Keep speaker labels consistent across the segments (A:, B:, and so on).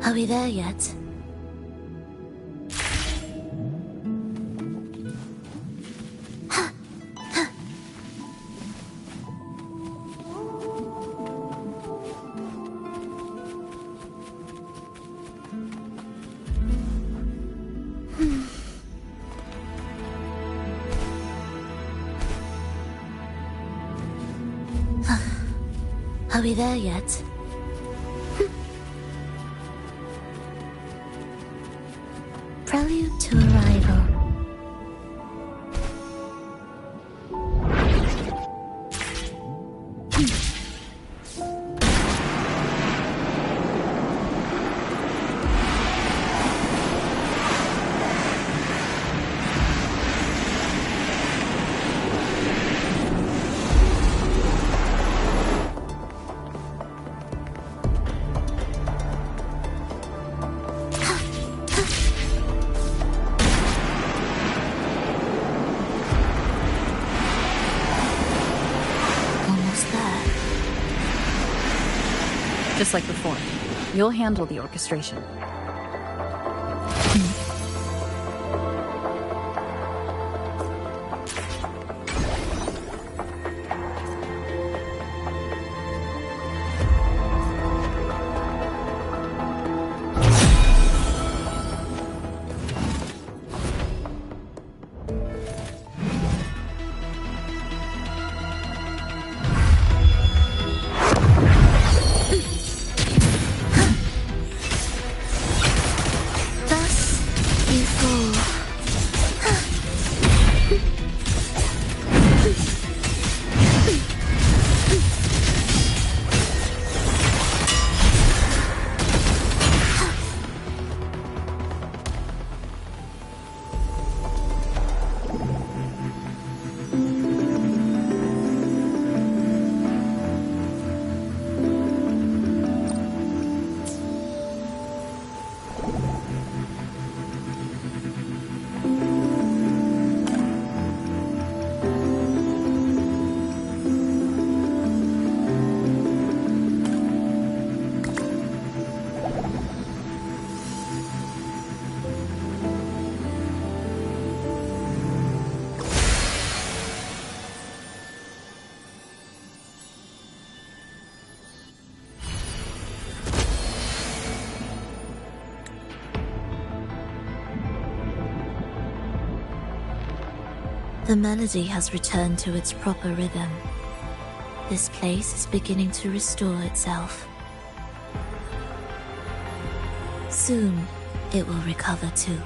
A: Are we there yet? Are we there yet? Prelude to arrival.
B: Just like before, you'll handle the orchestration.
A: The melody has returned to its proper rhythm. This place is beginning to restore itself. Soon, it will recover too.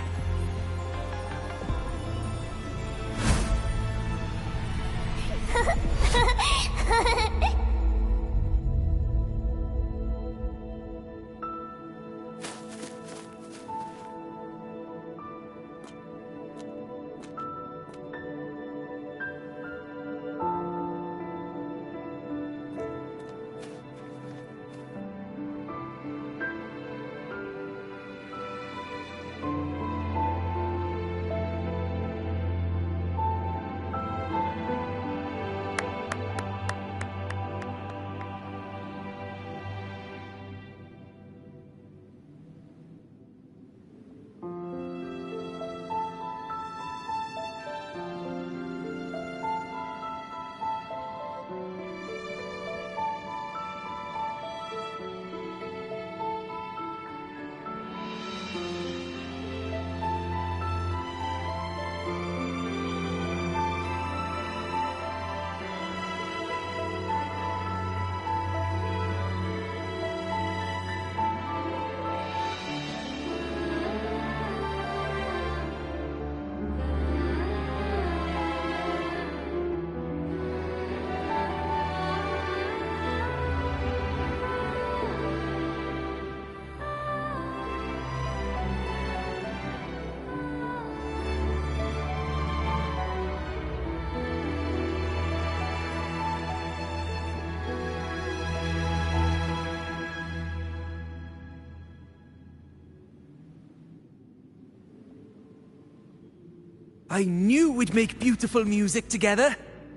C: I knew we'd make beautiful music together.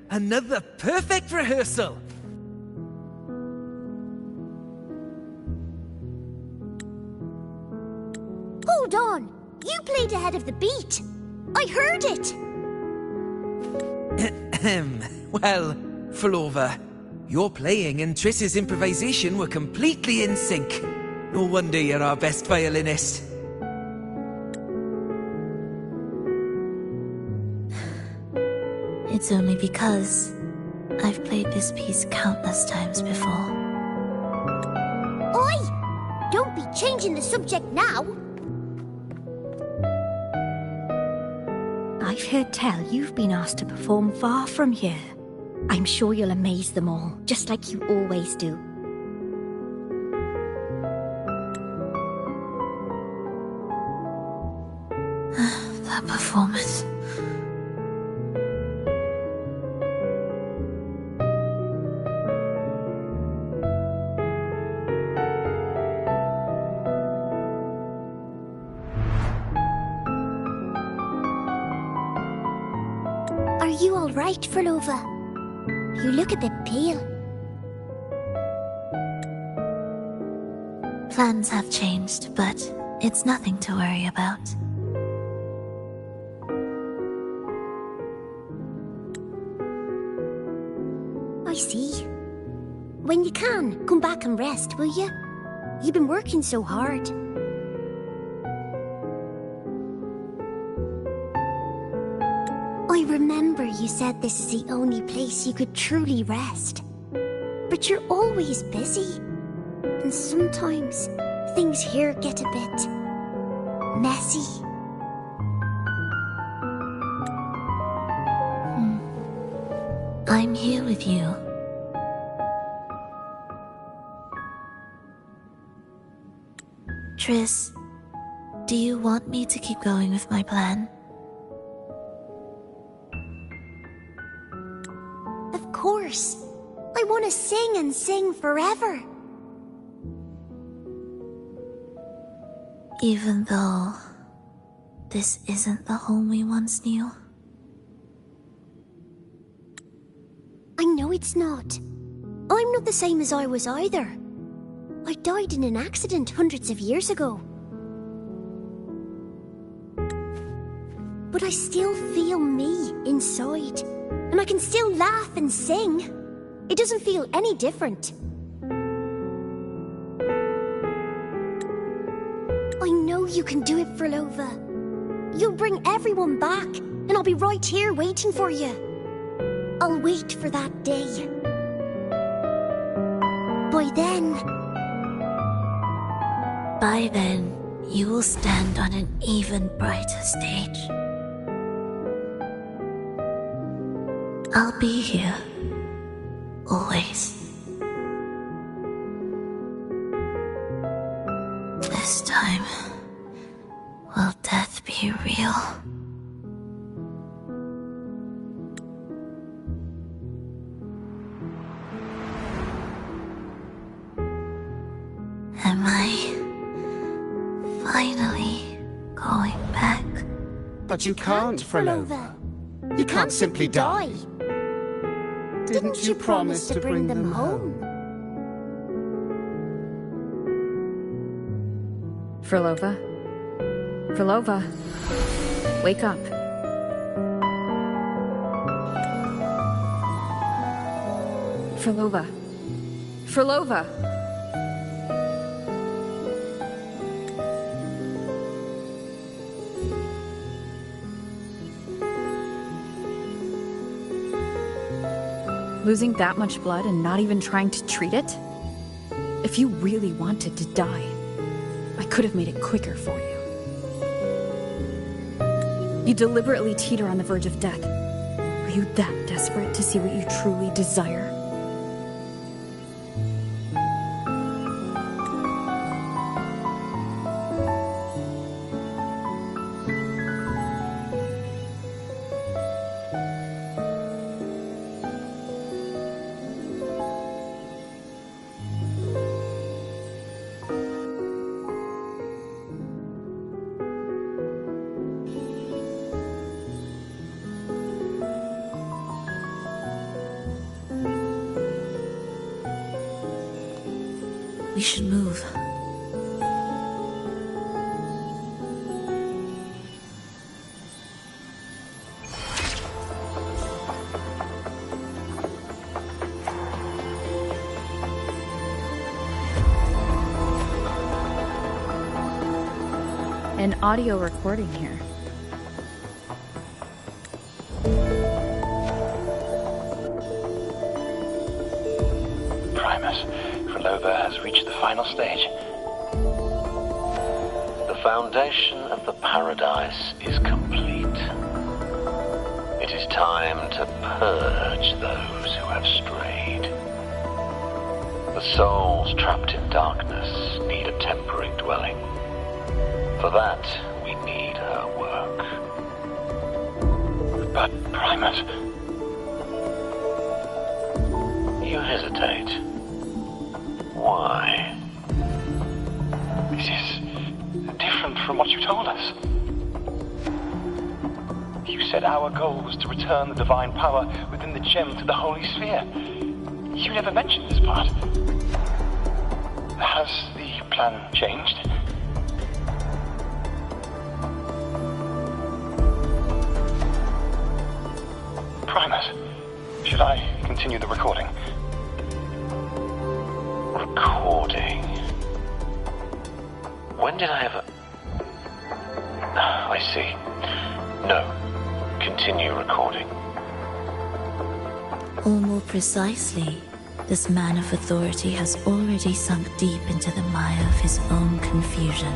C: Another perfect rehearsal.
D: You played ahead of the beat. I heard it.
C: Well, Flova, your playing and Triss's improvisation were completely in sync. No wonder you're our best violinist.
A: It's only because I've played this piece countless times before.
D: Oi! Don't be changing the subject now.
E: I've heard tell you've been asked to perform far from here. I'm sure you'll amaze them all, just like you always do.
A: That performance.
D: Are you all right, Flova? You look a bit pale.
A: Plans have changed, but it's nothing to worry about.
D: I see. When you can, come back and rest, will you? You've been working so hard. I remember you said this is the only place you could truly rest. But you're always busy. And sometimes things here get a bit messy.
A: I'm here with you. Triss, do you want me to keep going with my plan?
D: Of course. I want to sing and sing forever.
A: Even though this isn't the home we once knew?
D: I know it's not. I'm not the same as I was either. I died in an accident hundreds of years ago. But I still feel me inside. And I can still laugh and sing. It doesn't feel any different. I know you can do it, Flova. You'll bring everyone back, and I'll be right here waiting for you. I'll wait for that day.
A: By then, you will stand on an even brighter stage. I'll be here. Always. This time, will death be real? Am I finally going back?
F: But you can't, Flova. You can't simply die. Didn't you promise to bring them home?
B: Flova? Flova? Wake up. Flova? Flova? Losing that much blood and not even trying to treat it? If you really wanted to die, I could have made it quicker for you. You deliberately teeter on the verge of death. Are you that desperate to see what you truly desire?
A: We should move.
B: An audio recording here.
G: Primus, Frolova has reached the final stage. The foundation of the paradise is complete. It is time to purge those who have strayed. The souls trapped in darkness need a temporary dwelling. For that, we need her work. But, Primus... You hesitate. Why?
H: This is different from what you told us. You said our goal was to return the divine power within the gem to the Holy Sphere. You never mentioned this part. Has the plan changed? Primus, should I continue the recording?
G: Recording? When did I ever... I see. No. Continue recording.
A: Or more precisely, this man of authority has already sunk deep into the mire of his own confusion.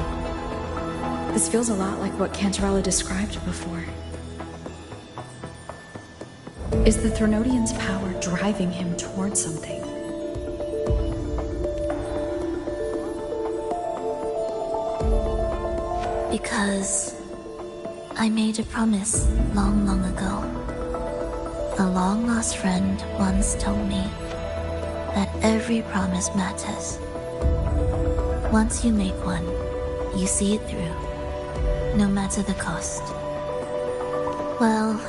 B: This feels a lot like what Cantarella described before. Is the Threnodian's power driving him towards something?
A: Because I made a promise long, long ago. A long-lost friend once told me that every promise matters. Once you make one, you see it through, no matter the cost. Well,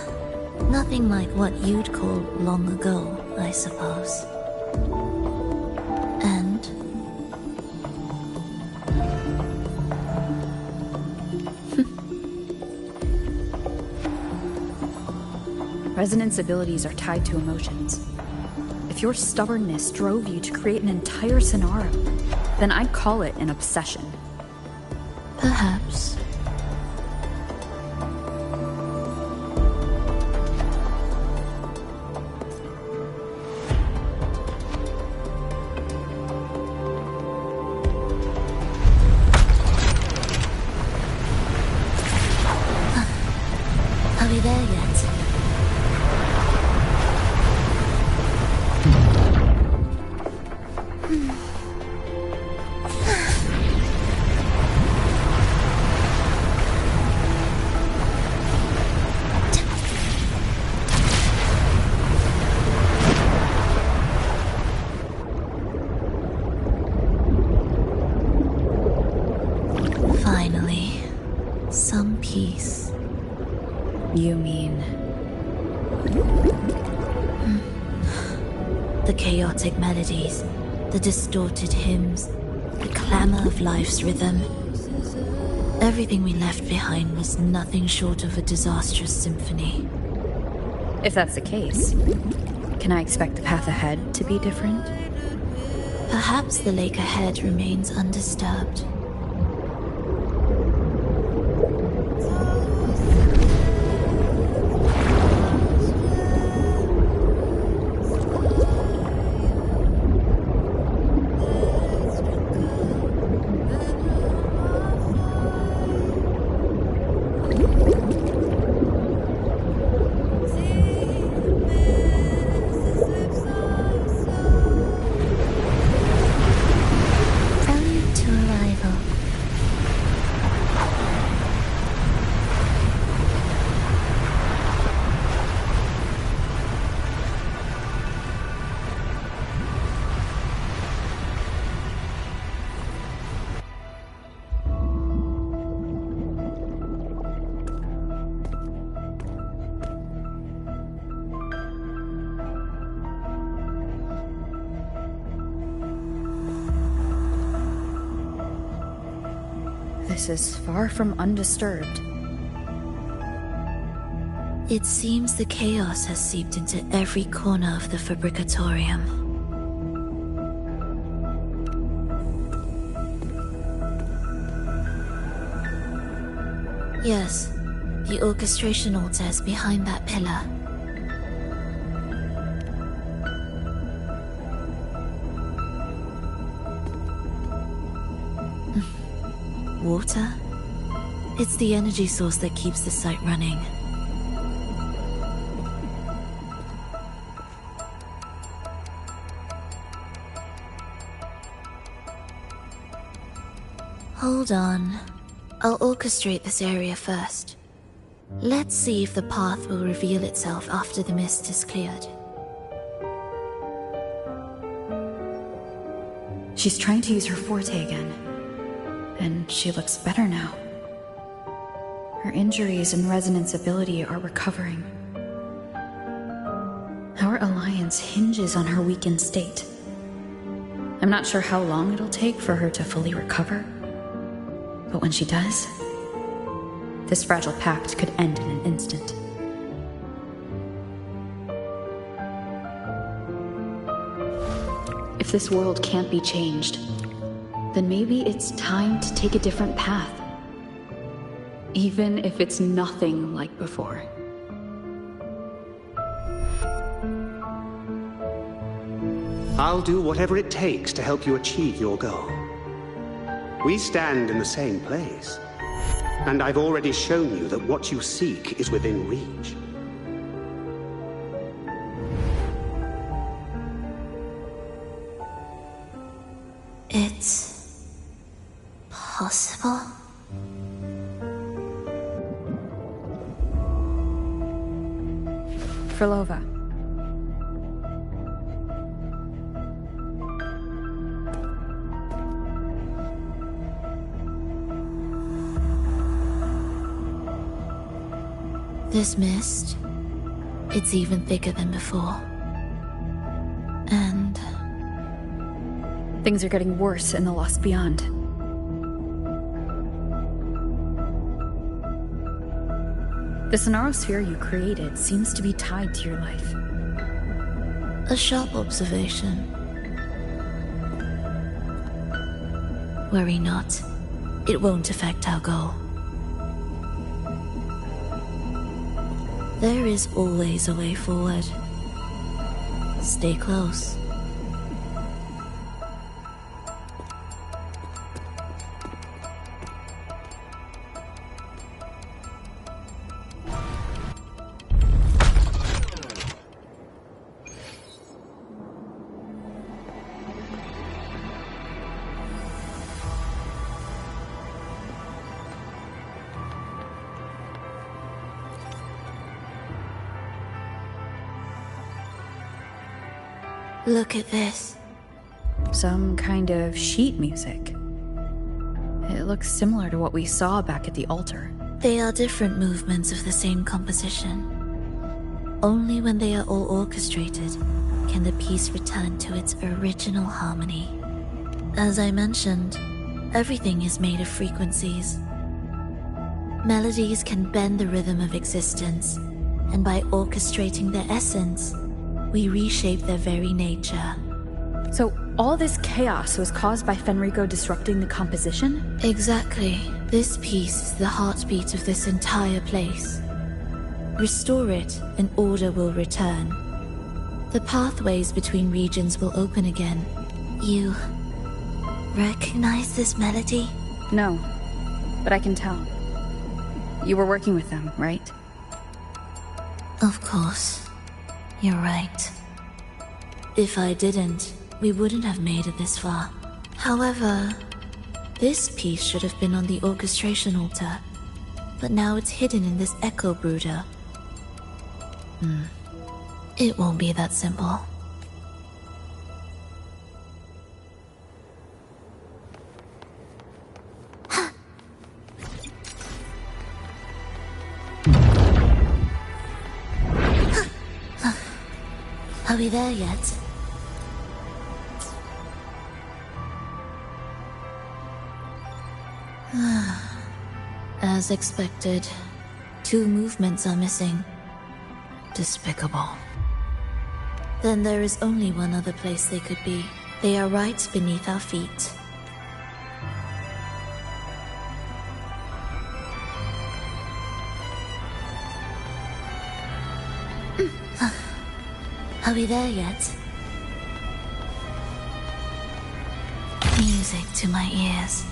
A: nothing like what you'd call long ago, I suppose. And...
B: Resonance abilities are tied to emotions. If your stubbornness drove you to create an entire scenario, then I'd call it an obsession.
A: perhaps. Are we there yet? Finally, some peace.
B: You mean...
A: The chaotic melodies, the distorted hymns, the clamor of life's rhythm. Everything we left behind was nothing short of a disastrous symphony.
B: If that's the case, can I expect the path ahead to be different?
A: Perhaps the lake ahead remains undisturbed. Prelude to arrival.
B: This is far from undisturbed.
A: It seems the chaos has seeped into every corner of the Fabricatorium. Yes, the orchestration altar is behind that pillar. Water? It's the energy source that keeps the site running. Hold on. I'll orchestrate this area first. Let's see if the path will reveal itself after the mist is cleared.
B: She's trying to use her forte again. And she looks better now. Her injuries and resonance ability are recovering. Our alliance hinges on her weakened state. I'm not sure how long it'll take for her to fully recover. But when she does, this fragile pact could end in an instant. If this world can't be changed, then maybe it's time to take a different path. Even if it's nothing like before.
F: I'll do whatever it takes to help you achieve your goal. We stand in the same place, and I've already shown you that what you seek is within reach.
A: It's possible?
B: Frolova.
A: This mist, it's even thicker than before. And
B: things are getting worse in the Lost Beyond. The Sonarosphere you created seems to be tied to your life.
A: a sharp observation. Worry not. It won't affect our goal. There is always a way forward. Stay close. Look at this.
B: Some kind of sheet music. It looks similar to what we saw back at the altar.
A: They are different movements of the same composition. Only when they are all orchestrated can the piece return to its original harmony. As I mentioned, everything is made of frequencies. Melodies can bend the rhythm of existence, and by orchestrating their essence, we reshape their very nature.
B: So all this chaos was caused by Fenrico disrupting the composition?
A: Exactly. This piece is the heartbeat of this entire place. Restore it, and order will return. The pathways between regions will open again. You recognize this melody?
B: No, but I can tell. You were working with them, right?
A: Of course. You're right. If I didn't, we wouldn't have made it this far. However, this piece should have been on the orchestration altar, but now it's hidden in this echo brooder. It won't be that simple. Are we there yet? As expected, 2 movements are missing. Despicable. Then there is only one other place they could be. They are right beneath our feet. Are we there yet? Music to my ears.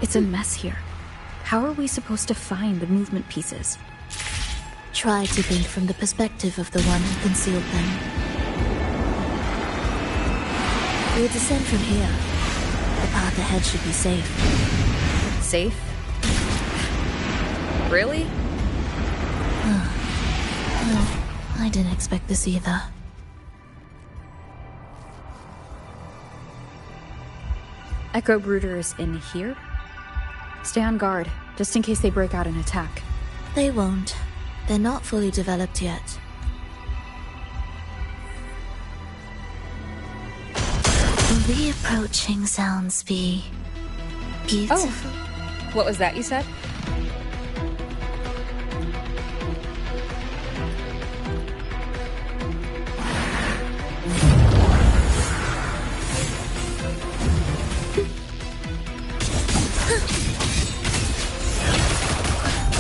B: It's a mess here. How are we supposed to find the movement pieces?
A: Try to think from the perspective of the one who concealed them. We'll descend from here. The path ahead should be safe.
B: Safe? Really?
A: Well, I didn't expect this either.
B: Echo Brooders in here? Stay on guard, just in case they break out and attack.
A: They won't. They're not fully developed yet. Will the approaching sounds be beautiful?
B: Oh, what was that you said?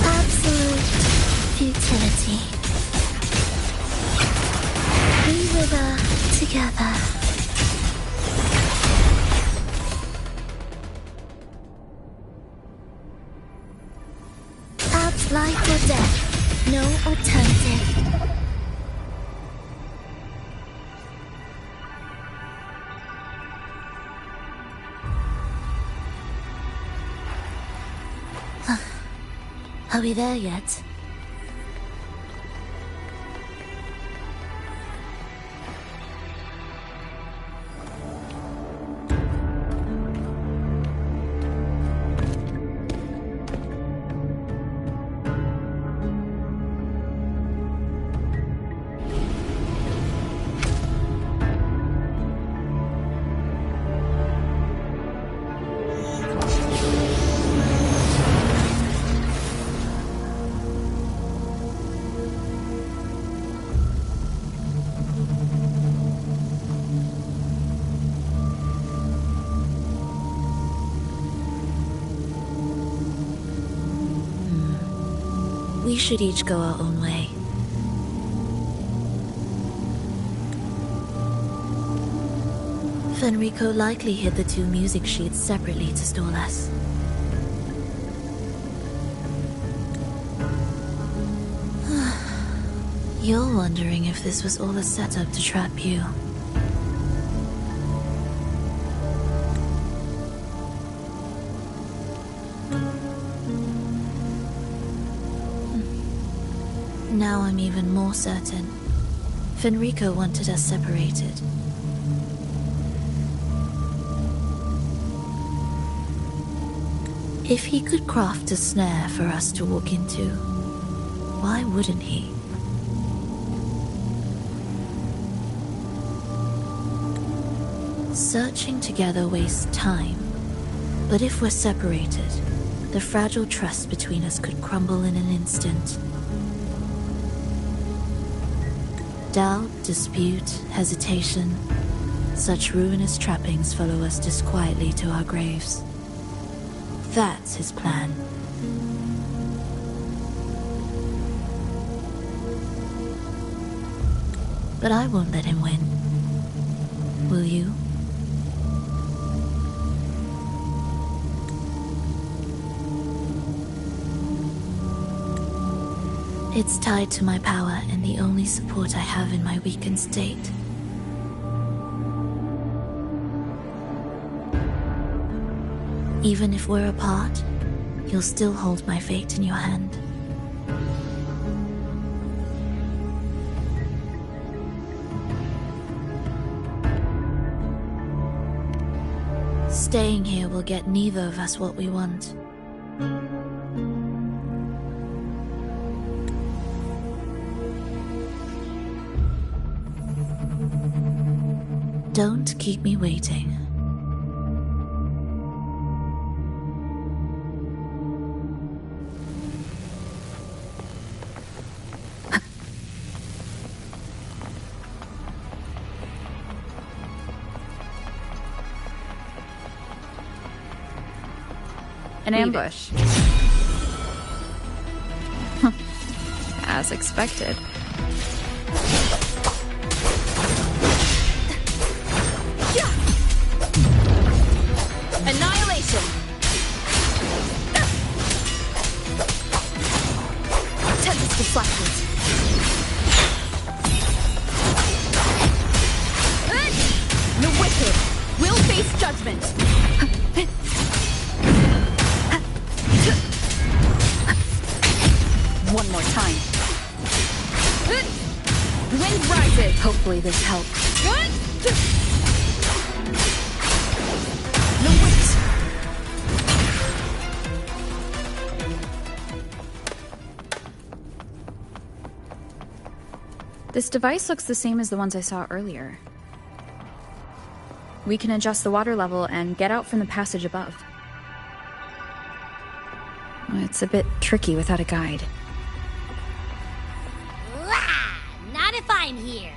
A: Absolute futility. We wither together. Ab's life or death. No alternative. Are we there yet? We should each go our own way. Fenrico likely hid the two music sheets separately to stall us. You're wondering if this was all a setup to trap you. Now I'm even more certain. Fenrico wanted us separated. If he could craft a snare for us to walk into, why wouldn't he? Searching together wastes time, but if we're separated, the fragile trust between us could crumble in an instant. Doubt, dispute, hesitation, such ruinous trappings follow us disquietly to our graves. That's his plan. But I won't let him win. Will you? It's tied to my power and the only support I have in my weakened state. Even if we're apart, you'll still hold my fate in your hand. Staying here will get neither of us what we want. Don't keep me waiting.
B: An ambush. As expected.
I: Annihilation! Tempest of flashes. The wicked will face judgment. One more time. Wind rises.
B: Hopefully this helps.
I: The wit.
B: This device looks the same as the ones I saw earlier. We can adjust the water level and get out from the passage above. It's a bit tricky without a guide.
D: Not if I'm here.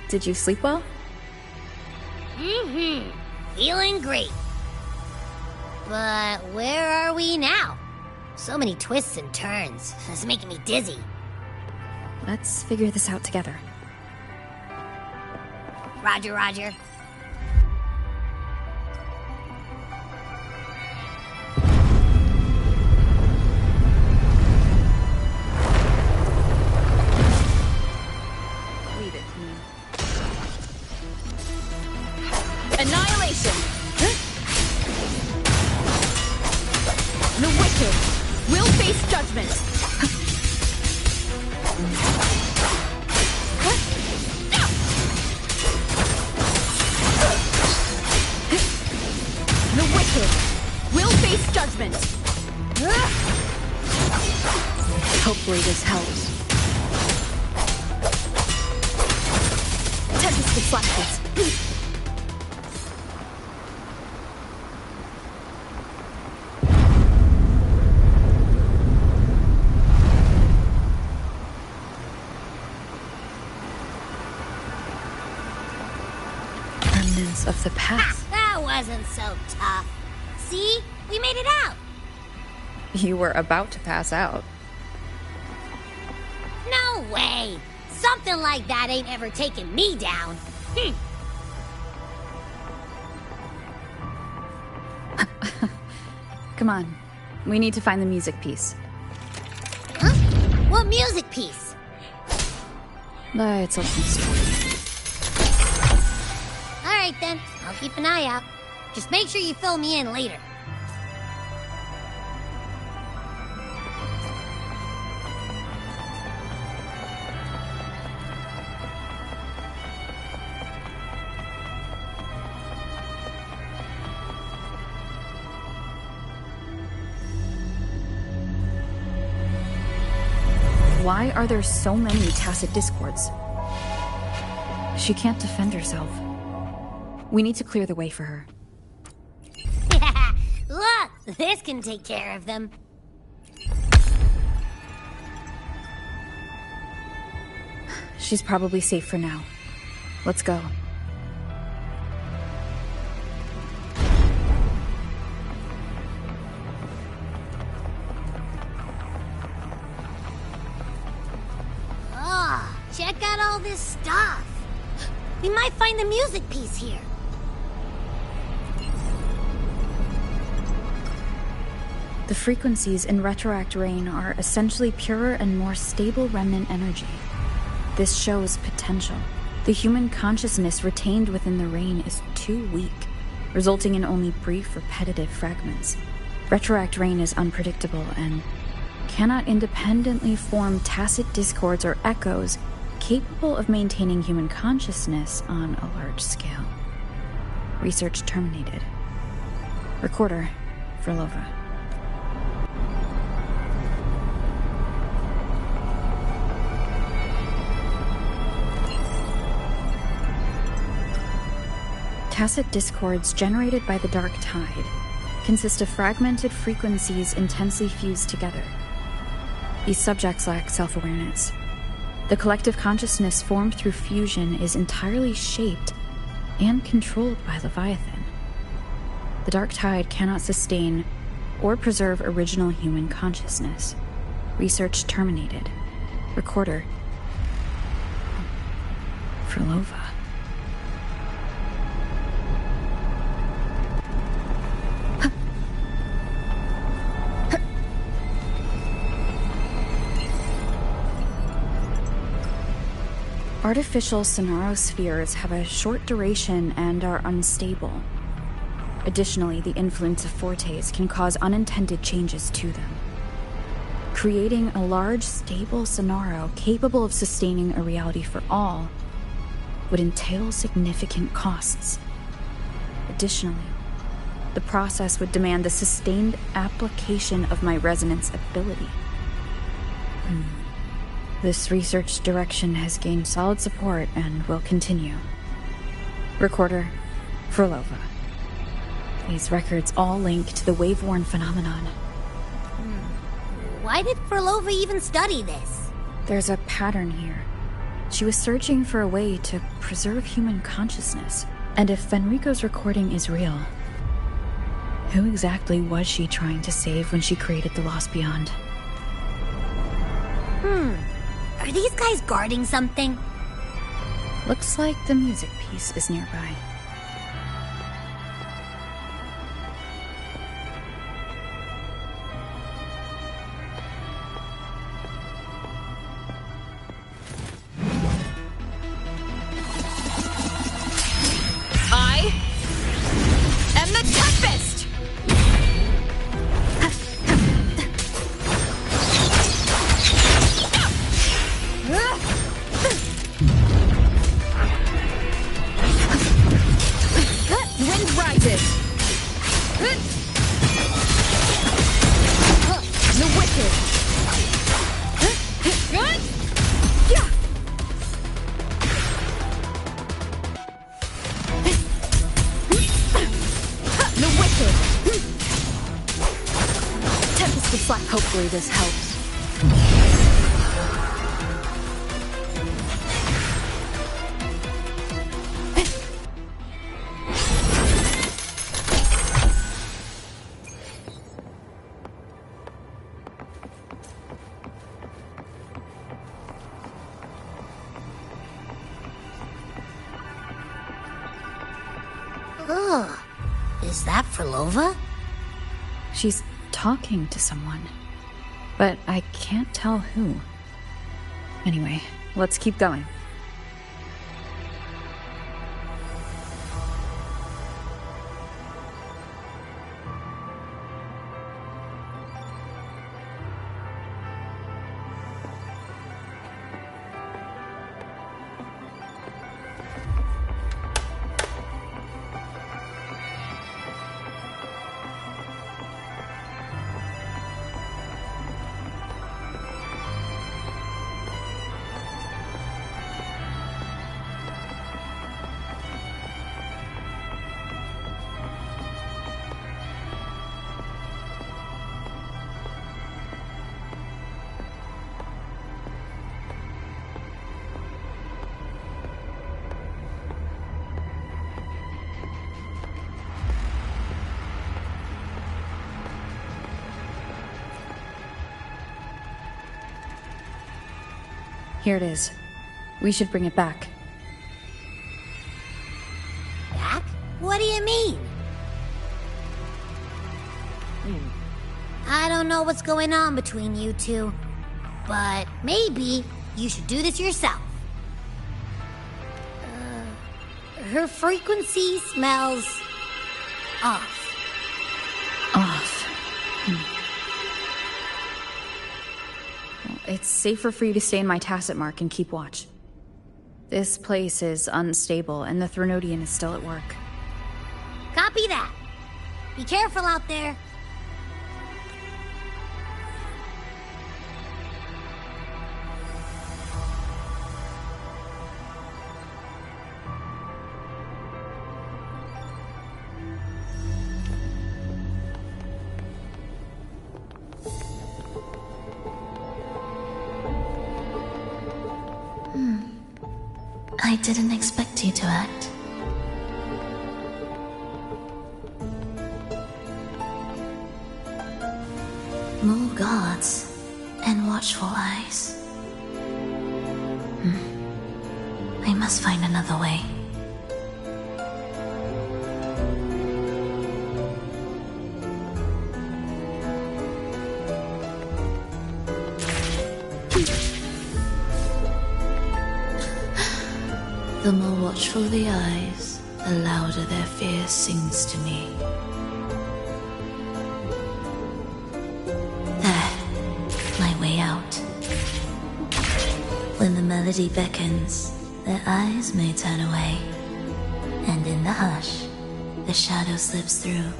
B: Did you sleep well?
D: Feeling great. But where are we now? So many twists and turns. It's making me dizzy.
B: Let's figure this out together.
D: Roger, Roger.
B: Leave it to me.
I: Annihilation! The wicked will face judgment. The wicked will face judgment.
B: Hopefully this helps.
I: Tempest of flashes.
B: Remnants of the past.
D: That wasn't so tough. See? We made it out.
B: You were about to pass out.
D: No way. Something like that ain't ever taken me down.
B: Come on. We need to find the music piece.
D: Huh? What music piece?
B: It's a long story.
D: Alright then, I'll keep an eye out. Just make sure you fill me in later.
B: Why are there so many tacit discords? She can't defend herself. We need to clear the way for her.
D: Look, this can take care of them.
B: She's probably safe for now. Let's go.
D: Oh, check out all this stuff. We might find the music piece here.
B: The frequencies in Retroact Rain are essentially purer and more stable remnant energy. This shows potential. The human consciousness retained within the rain is too weak, resulting in only brief, repetitive fragments. Retroact Rain is unpredictable and cannot independently form tacit discords or echoes capable of maintaining human consciousness on a large scale. Research terminated. Recorder, Frolova. Tacit discords generated by the dark tide consist of fragmented frequencies intensely fused together. These subjects lack self-awareness. The collective consciousness formed through fusion is entirely shaped and controlled by Leviathan. The Dark Tide cannot sustain or preserve original human consciousness. Research terminated. Recorder. Frolova. Artificial sonarospheres have a short duration and are unstable. Additionally, the influence of fortes can cause unintended changes to them. Creating a large, stable sonaro capable of sustaining a reality for all would entail significant costs. Additionally, the process would demand the sustained application of my resonance ability. This research direction has gained solid support and will continue. Recorder, Frolova. These records all link to the wave-worn phenomenon.
D: Why did Frolova even study this?
B: There's a pattern here. She was searching for a way to preserve human consciousness. And if Fenrico's recording is real, who exactly was she trying to save when she created the Lost Beyond?
D: Are these guys guarding something?
B: Looks like the music piece is nearby.
I: I am the Tempest! Wind rises! The wicked! The wicked! Tempest is slack.
B: Hopefully this helps.
D: Is that Frolova?
B: She's talking to someone, but I can't tell who. Anyway, let's keep going. Here it is. We should bring it back.
D: Back? What do you mean? I don't know what's going on between you two, but maybe you should do this yourself. Her frequency smells off.
B: Off. Well, it's safer for you to stay in my tacit mark and keep watch. This place is unstable, and the Threnodian is still at work.
D: Copy that. Be careful out there.
A: I didn't expect you to act. More guards and watchful eyes. I must find another way. The more watchful the eyes, the louder their fear sings to me. There, my way out. When the melody beckons, their eyes may turn away, and in the hush, the shadow slips through.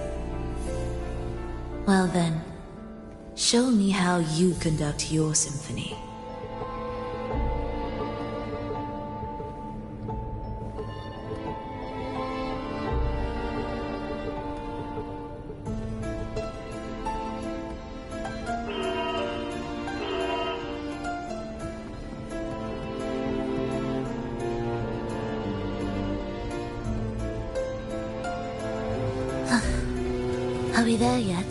A: Well then, show me how you conduct your symphony. Are we there yet?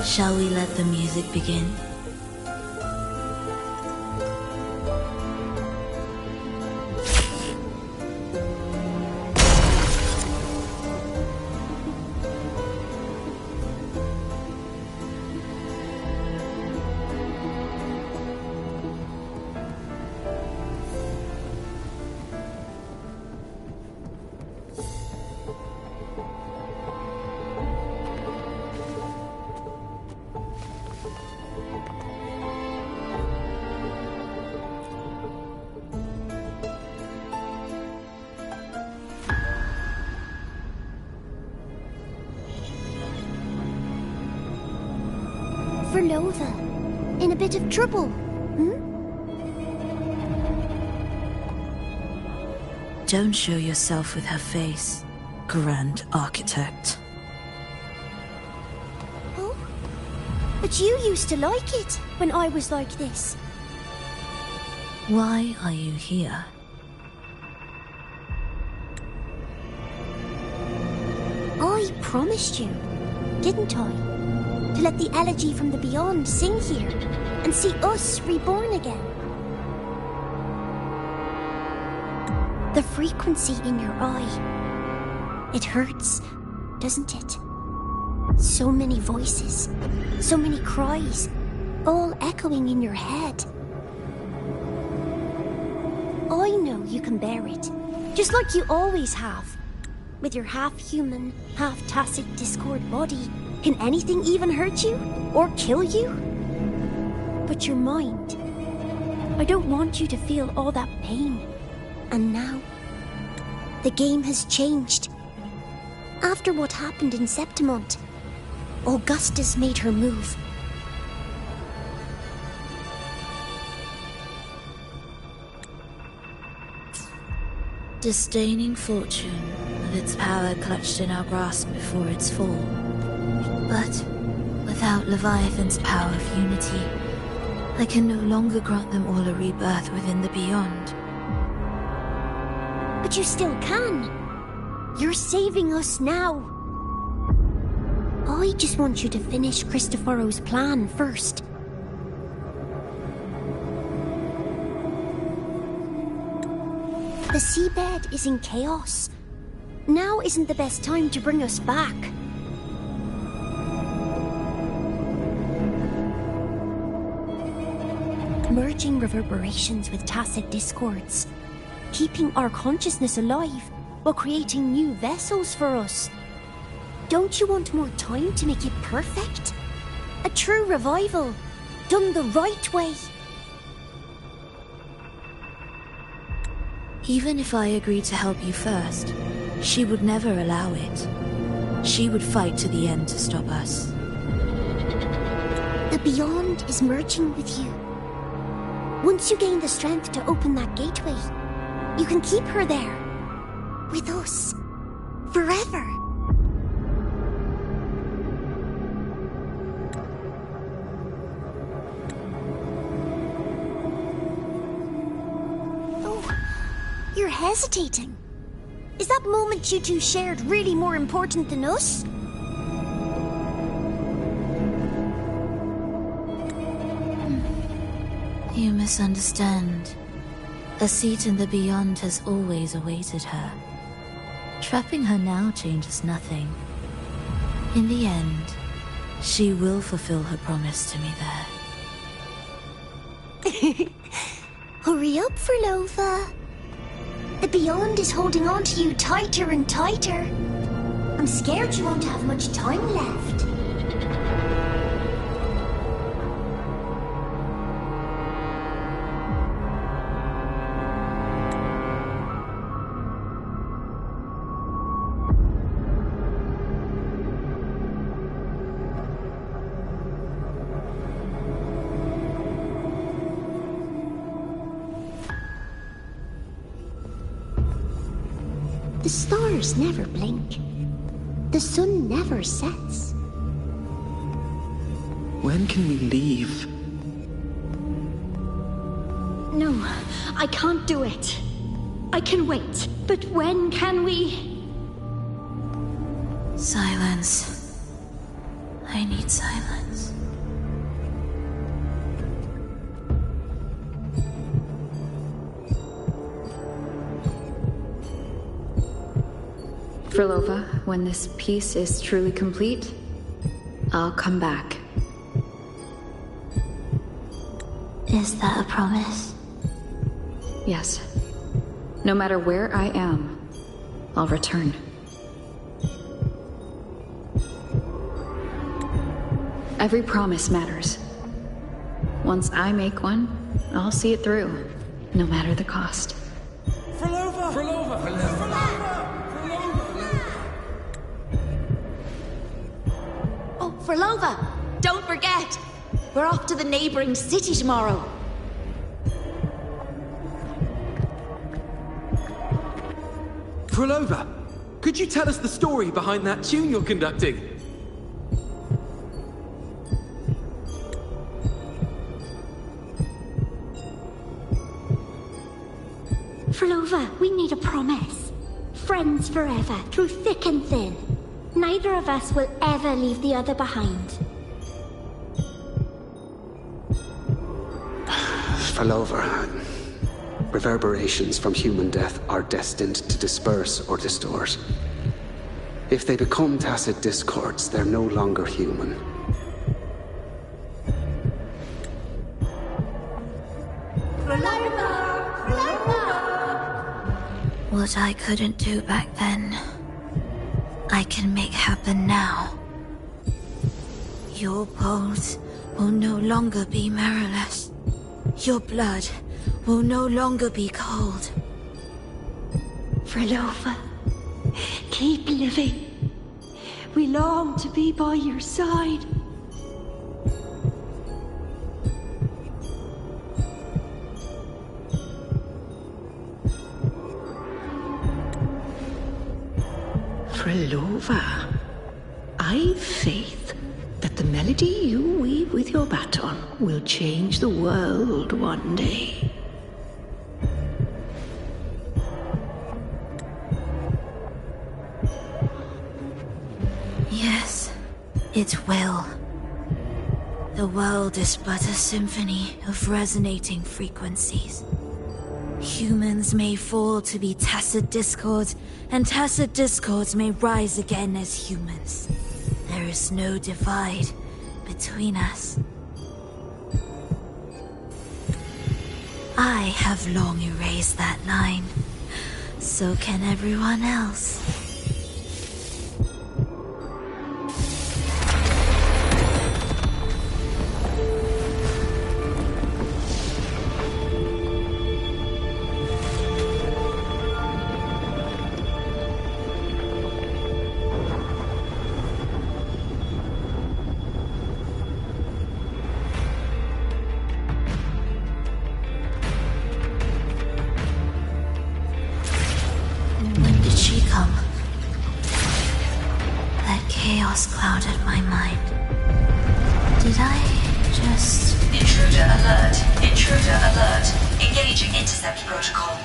A: Shall we let the music begin?
D: Verlova, in a bit of trouble,
A: Don't show yourself with her face, Grand Architect.
D: Oh? But you used to like it when I was like this.
A: Why are you here?
D: I promised you, didn't I? To let the elegy from the beyond sing here and see us reborn again. The frequency in your eye. It hurts, doesn't it? So many voices, so many cries, all echoing in your head. I know you can bear it, just like you always have. With your half-human, half-tacit Discord body, can anything even hurt you? Or kill you? But your mind... I don't want you to feel all that pain. And now, the game has changed. After what happened in Septimont, Augustus made her move.
A: Disdaining fortune, with its power clutched in our grasp before its fall. But without Leviathan's power of unity, I can no longer grant them all a rebirth within the beyond.
D: But you still can. You're saving us now. I just want you to finish Cristoforo's plan first. The seabed is in chaos. Now isn't the best time to bring us back. Merging reverberations with tacit discords. Keeping our consciousness alive while creating new vessels for us. Don't you want more time to make it perfect? A true revival, done the right way.
A: Even if I agreed to help you first, she would never allow it. She would fight to the end to stop us.
D: The Beyond is merging with you. Once you gain the strength to open that gateway, you can keep her there. With us. Forever. Oh, your head hesitating? Is that moment you two shared really more important than us?
A: You misunderstand. A seat in the beyond has always awaited her. Trapping her now changes nothing. In the end, she will fulfill her promise to me there.
D: Hurry up, Frolova. The beyond is holding on to you tighter and tighter. I'm scared you won't have much time left. The stars never blink. The sun never sets.
C: When can we leave?
E: No, I can't do it. I can wait, but when can we?
A: Silence. I need silence.
B: Frolova, when this piece is truly complete, I'll come back.
A: Is that a promise?
B: Yes. No matter where I am, I'll return. Every promise matters. Once I make one, I'll see it through, no matter the cost.
C: Frolova! Frolova! Frolova!
J: Oh, Frolova! Don't forget! We're off to the neighboring city tomorrow.
C: Frolova! Could you tell us the story behind that tune you're conducting?
D: Frolova, we need a promise. Friends forever, through thick and thin. Neither of us will ever leave the other behind.
F: Frolova, reverberations from human death are destined to disperse or distort. If they become tacit discords, they're no longer human.
A: What I couldn't do back then, I can make happen now. Your bones will no longer be marrowless. Your blood will no longer be cold.
E: Frolova, keep living. We long to be by your side.
K: Frolova, I've faith that the melody you weave with your baton will change the world one day.
A: Yes, it will. The world is but a symphony of resonating frequencies. Humans may fall to be tacit discords, and tacit discords may rise again as humans. There is no divide between us. I have long erased that line. So can everyone else. Clouded my mind. Did I just...
L: Intruder alert. Intruder alert. Engaging intercept protocol.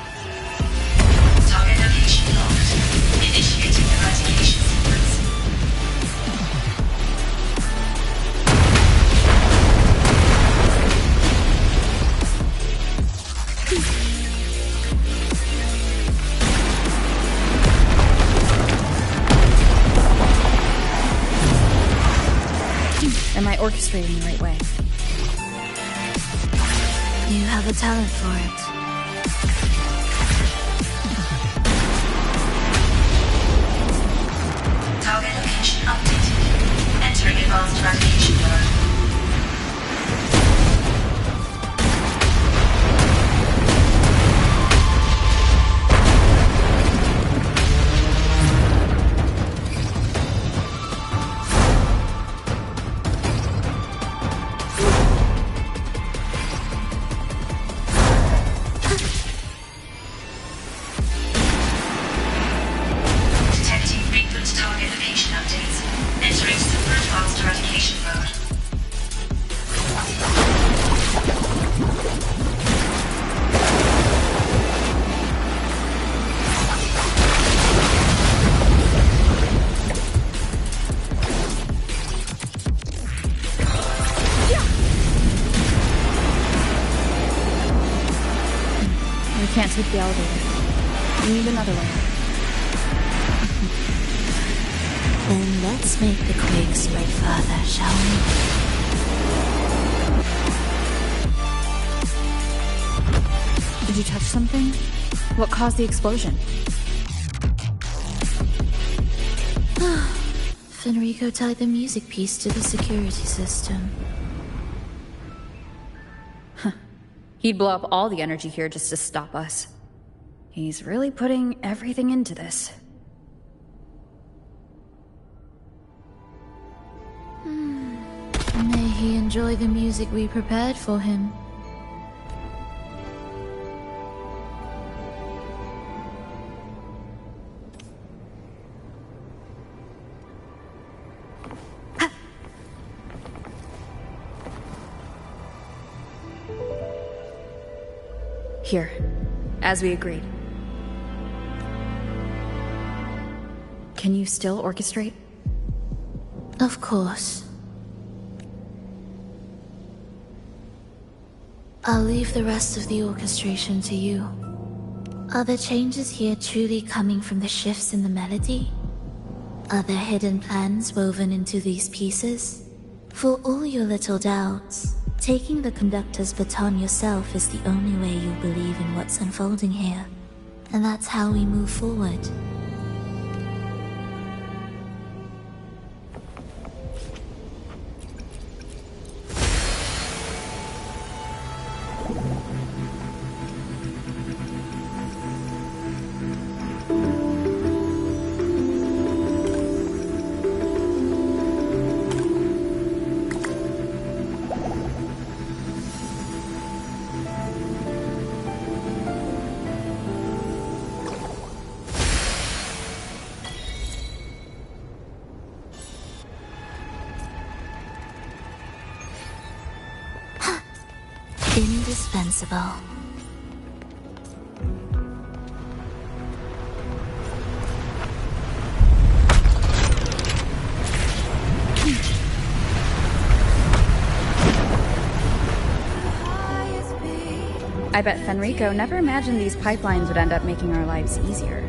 B: Am I orchestrating the right way?
A: You have a talent for it.
L: Target location updated. Entering advanced radiation mode.
B: Can't take the elevator. We need another way.
A: Then let's make the quake spread further, shall we?
B: Did you touch something? What caused the explosion?
A: Fenrico tied the music piece to the security system.
B: He'd blow up all the energy here just to stop us. He's really putting everything into this.
A: May he enjoy the music we prepared for him.
B: Here, as we agreed. Can you still orchestrate?
A: Of course. I'll leave the rest of the orchestration to you. Are the changes here truly coming from the shifts in the melody? Are there hidden plans woven into these pieces? For all your little doubts, taking the conductor's baton yourself is the only way you'll believe in what's unfolding here. And that's how we move forward. Indispensable.
B: I bet Fenrico never imagined these pipelines would end up making our lives easier.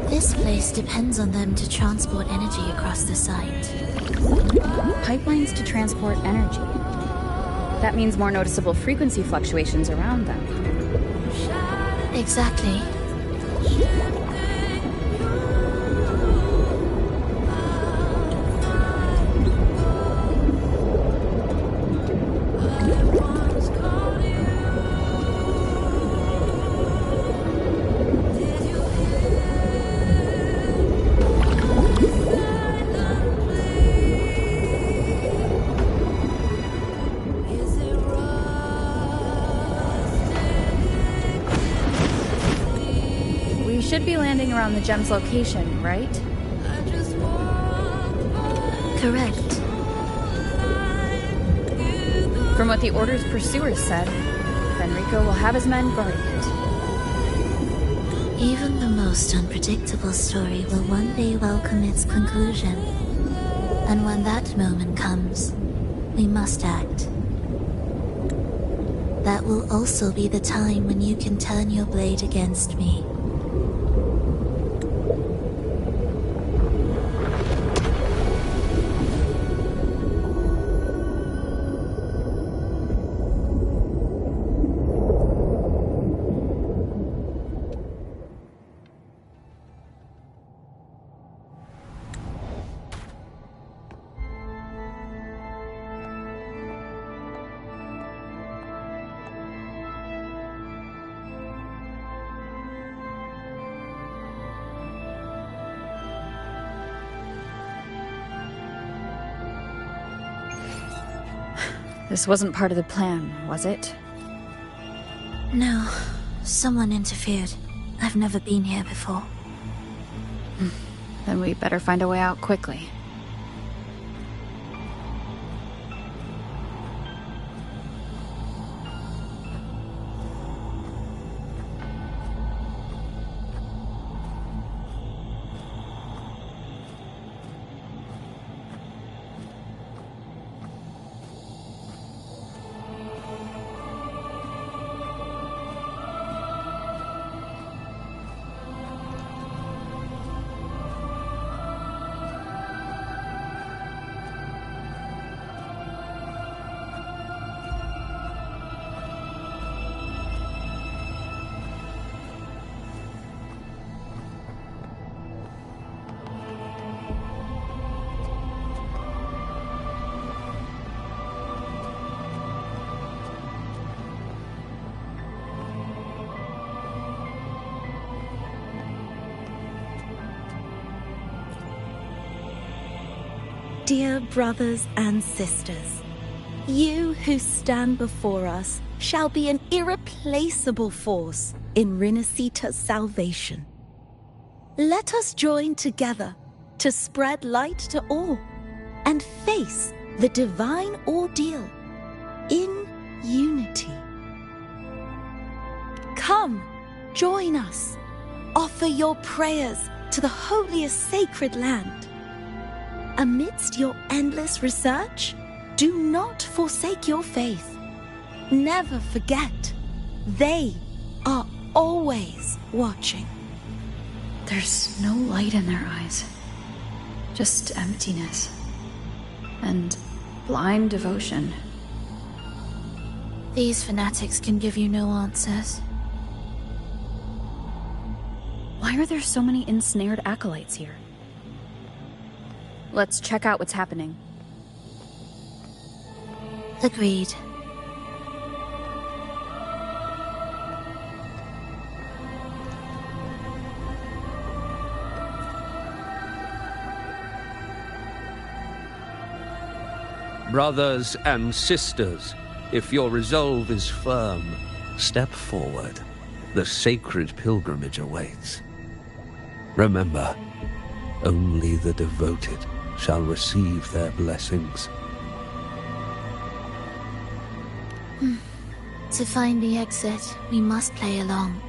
A: This place depends on them to transport energy across the site.
B: Pipelines to transport energy. That means more noticeable frequency fluctuations around them.
A: Exactly.
B: Should be landing around the gem's location, right?
A: Correct.
B: From what the Order's pursuers said, Fenrico will have his men guarding it.
A: Even the most unpredictable story will one day welcome its conclusion. And when that moment comes, we must act. That will also be the time when you can turn your blade against me.
B: This wasn't part of the plan, was it?
A: No. Someone interfered. I've never been here before.
B: Then we better find a way out quickly.
E: Dear brothers and sisters, you who stand before us shall be an irreplaceable force in Rinasita's salvation. Let us join together to spread light to all and face the divine ordeal in unity. Come, join us. Offer your prayers to the holiest sacred land. Amidst your endless research, do not forsake your faith. Never forget, they are always watching.
B: There's no light in their eyes. Just emptiness. And blind devotion.
A: These fanatics can give you no answers.
B: Why are there so many ensnared acolytes here? Let's check out what's happening.
A: Agreed.
M: Brothers and sisters, if your resolve is firm, step forward. The sacred pilgrimage awaits. Remember, only the devoted shall receive their blessings.
A: To find the exit, we must play along.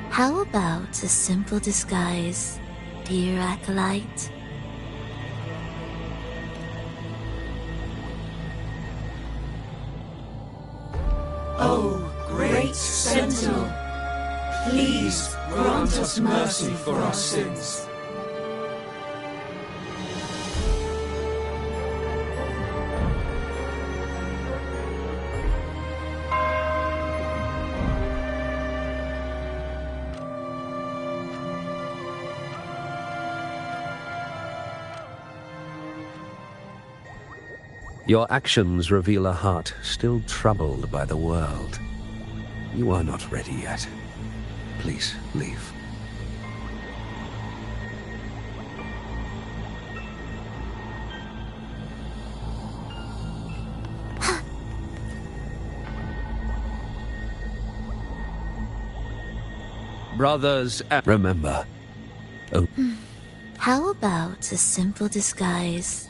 A: How about a simple disguise, dear acolyte?
N: Oh, great Sentinel, please grant us mercy for our sins.
M: Your actions reveal a heart still troubled by the world. You are not ready yet. Please, leave. Brothers, remember. Oh.
A: How about a simple disguise?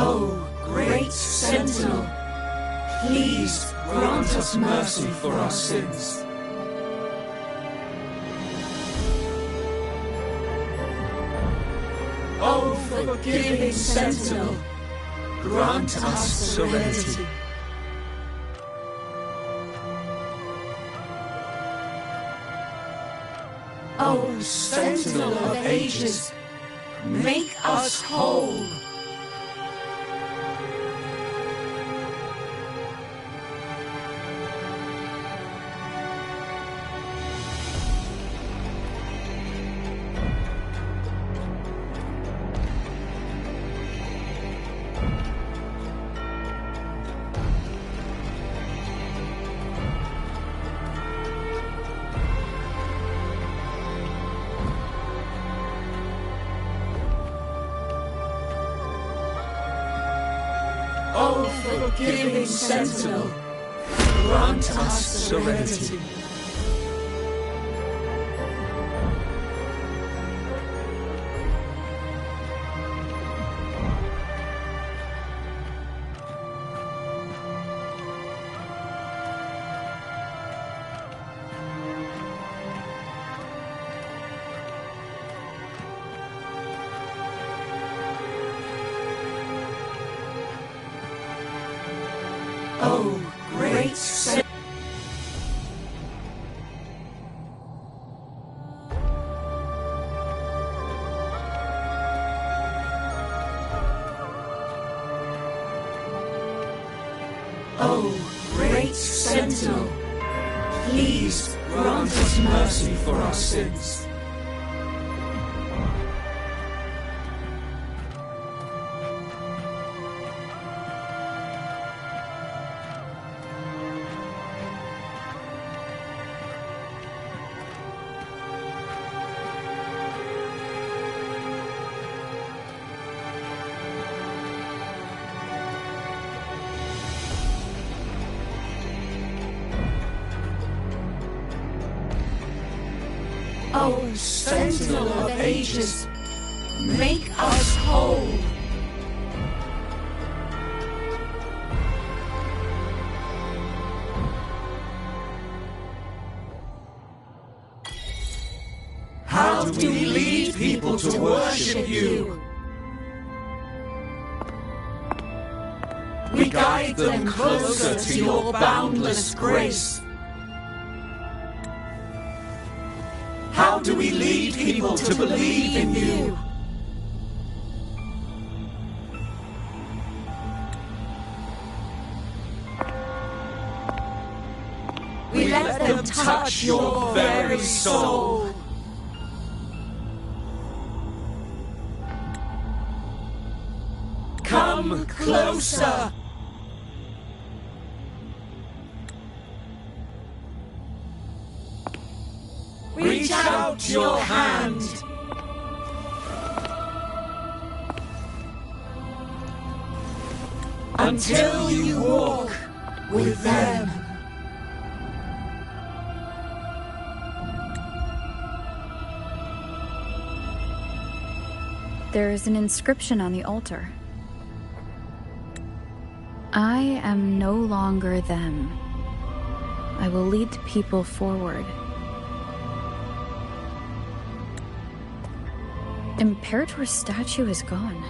N: Oh, great Sentinel, please grant us mercy for our sins. Oh, forgiving Sentinel, grant us serenity. Oh, Sentinel of ages, make us whole. O forgiving Sentinel, grant us serenity. Oh, great Sentinel. Oh, great Sentinel, please grant us mercy for our sins. O Sentinel of Ages, make us whole. How do we lead people to worship you? We guide them closer to your boundless grace. How do we lead people to believe in you? We let them touch your very soul. Come closer. Reach out your hand. Until you walk with them.
B: There is an inscription on the altar. I am no longer them. I will lead the people forward. Imperator's statue is gone.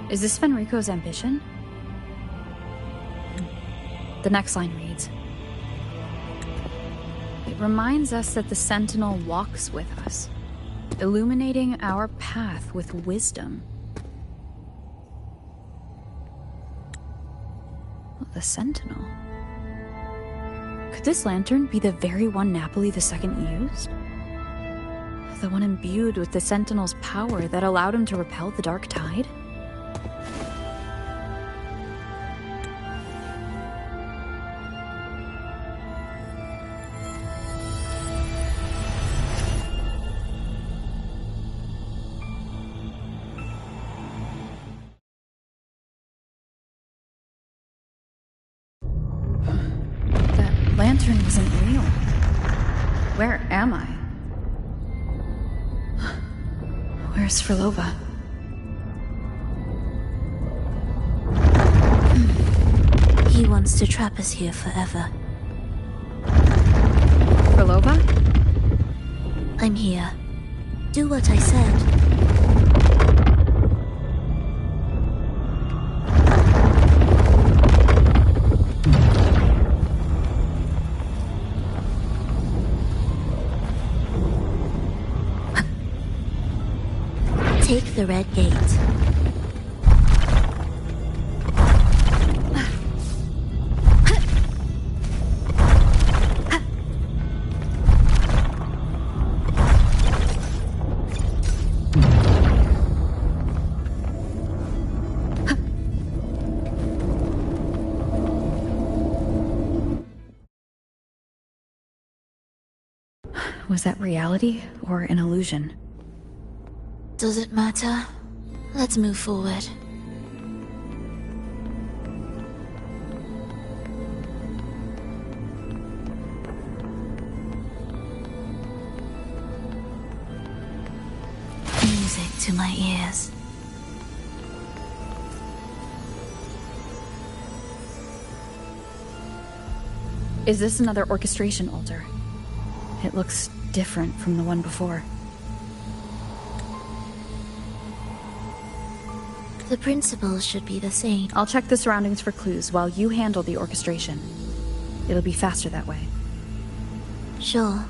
B: Is this Fenrico's ambition? The next line reads, it reminds us that the Sentinel walks with us, illuminating our path with wisdom. The Sentinel? Could this lantern be the very one Napoli II used? The one imbued with the Sentinel's power that allowed him to repel the Dark Tide? That lantern wasn't real. Where am I? Where's Frolova?
A: He wants to trap us here forever.
B: Frolova?
A: I'm here. Do what I said. Take the red gate.
B: Was that reality or an illusion?
A: Does it matter? Let's move forward. my ears.
B: Is this another orchestration altar? It looks different from the one before.
A: The principles should be the same.
B: I'll check the surroundings for clues while you handle the orchestration. It'll be faster that way.
A: Sure.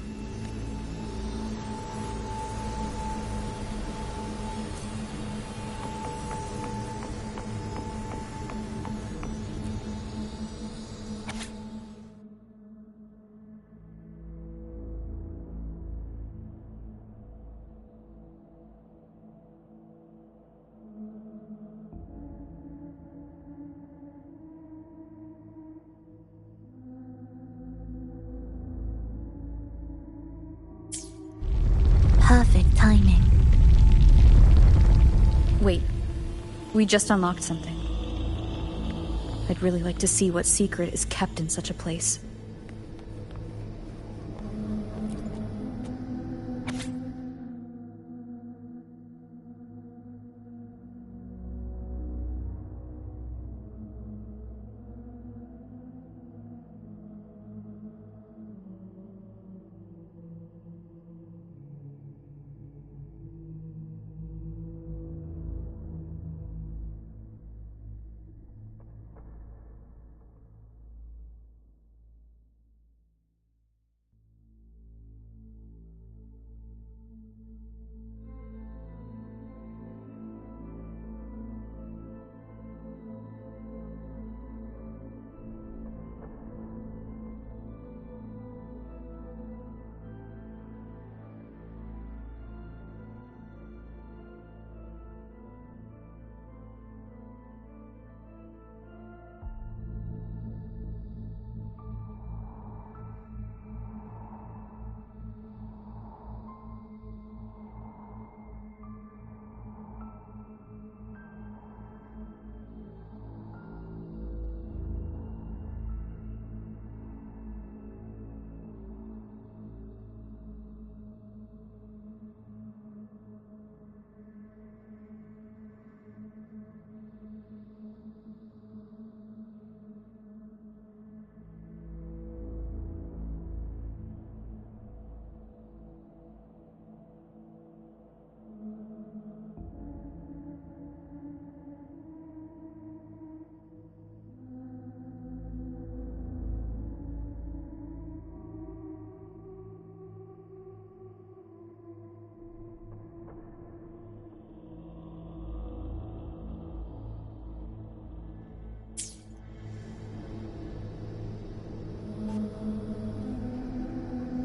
A: Perfect timing.
B: Wait, we just unlocked something. I'd really like to see what secret is kept in such a place.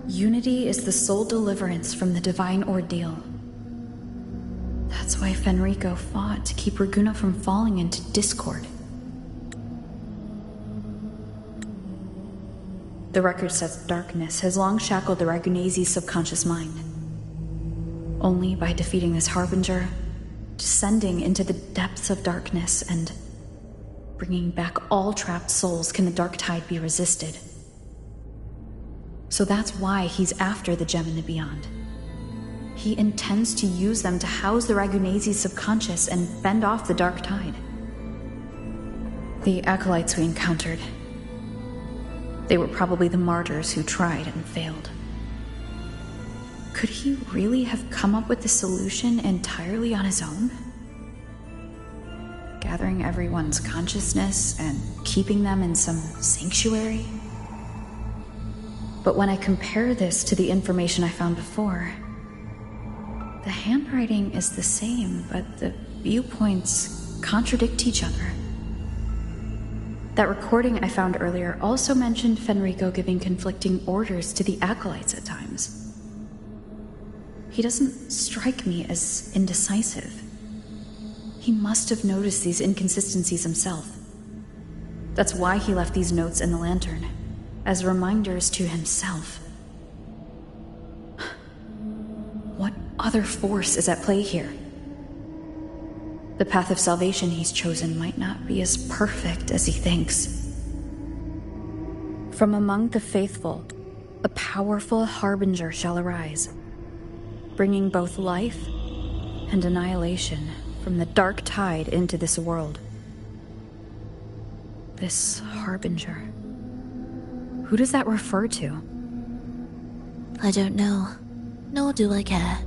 B: Unity is the sole deliverance from the divine ordeal. That's why Fenrico fought to keep Raguna from falling into discord. The record says darkness has long shackled the Ragunese's subconscious mind. Only by defeating this harbinger, descending into the depths of darkness, and bringing back all trapped souls can the dark tide be resisted. So that's why he's after the gem in the beyond. He intends to use them to house the Ragunese's subconscious and fend off the dark tide. The acolytes we encountered, they were probably the martyrs who tried and failed. Could he really have come up with the solution entirely on his own? Gathering everyone's consciousness and keeping them in some sanctuary? But when I compare this to the information I found before, the handwriting is the same, but the viewpoints contradict each other. That recording I found earlier also mentioned Fenrico giving conflicting orders to the acolytes at times. He doesn't strike me as indecisive. He must have noticed these inconsistencies himself. That's why he left these notes in the lantern, as reminders to himself. What other force is at play here? The path of salvation he's chosen might not be as perfect as he thinks. From among the faithful, a powerful harbinger shall arise, bringing both life and annihilation from the dark tide into this world. This harbinger. Who does that refer to?
A: I don't know, nor do I care.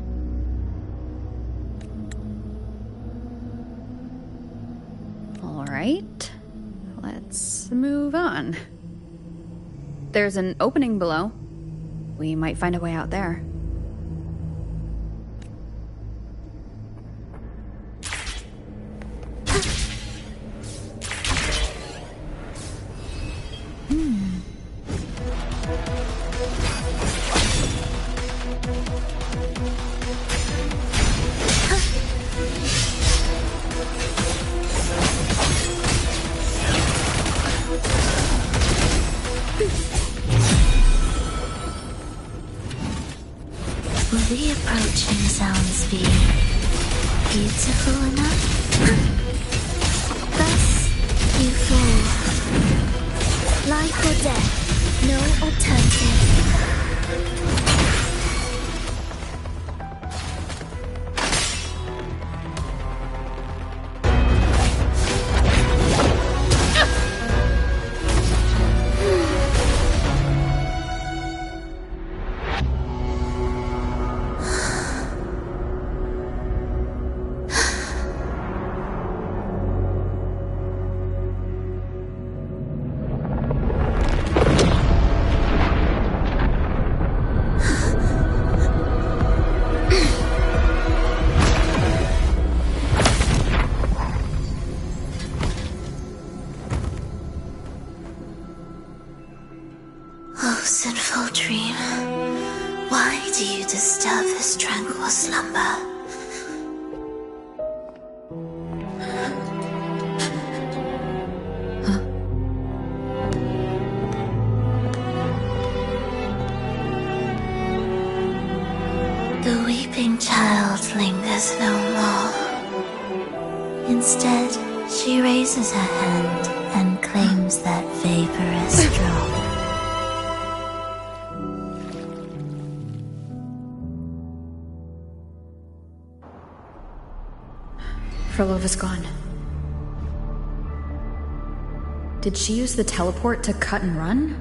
B: Alright, let's move on. There's an opening below. We might find a way out there.
A: Will the approaching sounds be beautiful enough? Thus, you fall. Life or death, no alternative. Oh, sinful dream, why do you disturb this tranquil slumber? The weeping child lingers no more. Instead, she raises her hand and claims that vaporous drop.
B: Frolova's gone. Did she use the teleport to cut and run?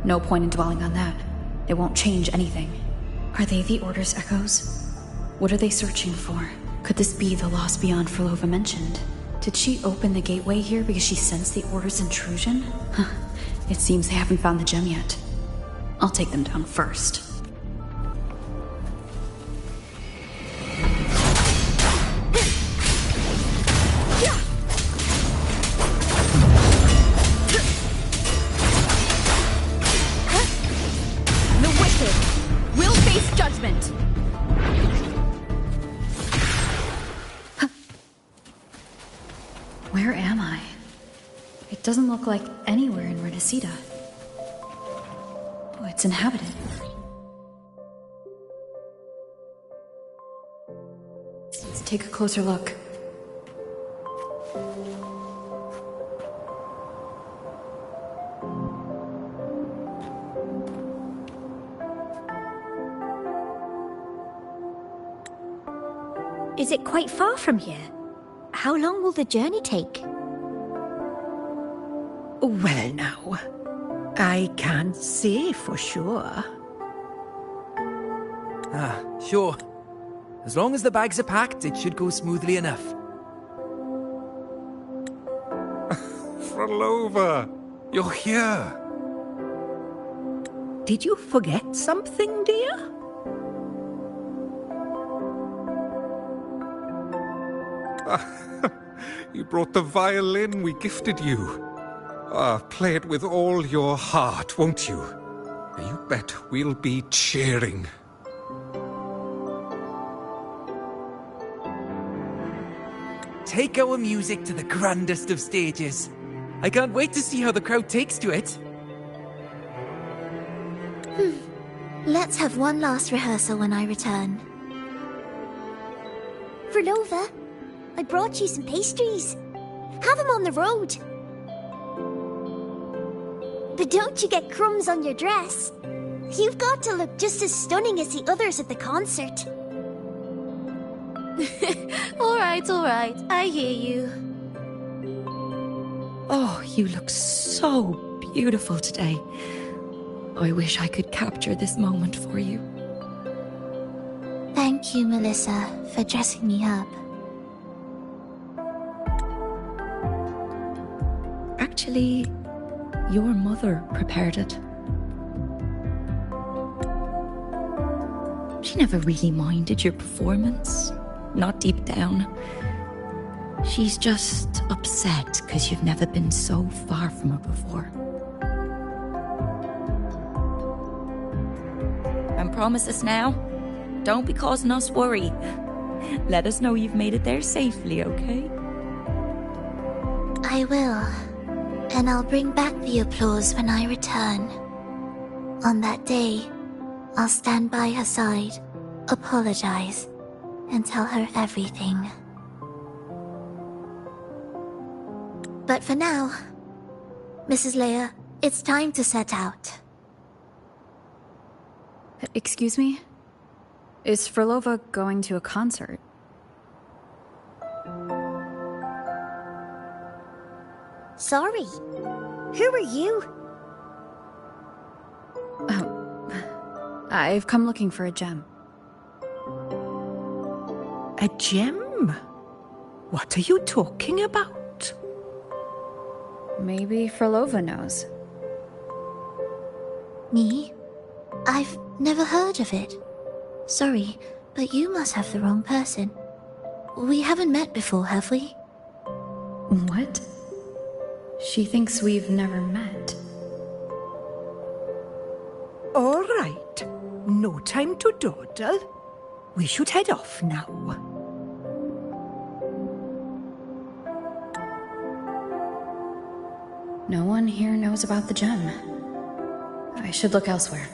B: No point in dwelling on that. It won't change anything. Are they the Order's echoes? What are they searching for? Could this be the lost beyond Frolova mentioned? Did she open the gateway here because she sensed the Order's intrusion? It seems they haven't found the gem yet. I'll take them down first. Where am I? It doesn't look like anywhere in Renacita. Oh, it's inhabited. Let's take a closer look.
D: Is it quite far from here? How long will the journey take?
K: Well, now, I can't say for sure.
C: Sure. As long as the bags are packed, it should go smoothly enough.
N: Frolova, you're here.
K: Did you forget something, dear?
N: You brought the violin we gifted you. Play it with all your heart, won't you? You bet we'll be cheering.
C: Take our music to the grandest of stages. I can't wait to see how the crowd takes to it.
A: Let's have one last rehearsal when I return.
D: Frolova, I brought you some pastries. Have them on the road. But don't you get crumbs on your dress. You've got to look just as stunning as the others at the concert.
E: All right, I hear you.
O: Oh, you look so beautiful today. I wish I could capture this moment for you.
A: Thank you, Melissa, for dressing me up.
O: Actually, your mother prepared it. She never really minded your performance, not deep down. She's just upset because you've never been so far from her before. And promise us now, don't be causing us worry. Let us know you've made it there safely, okay?
A: I will. And I'll bring back the applause when I return. On that day, I'll stand by her side, apologize, and tell her everything. But for now, Mrs. Leia, it's time to set out.
B: Excuse me? Is Frolova going to a concert?
D: Sorry. Who are you?
B: Oh, I've come looking for a gem.
P: A gem? What are you talking about?
B: Maybe Frolova knows.
A: Me? I've never heard of it. Sorry, but you must have the wrong person. We haven't met before, have we?
B: What? She thinks we've never met.
P: All right. No time to dawdle. We should head off now.
B: No one here knows about the gem. I should look elsewhere.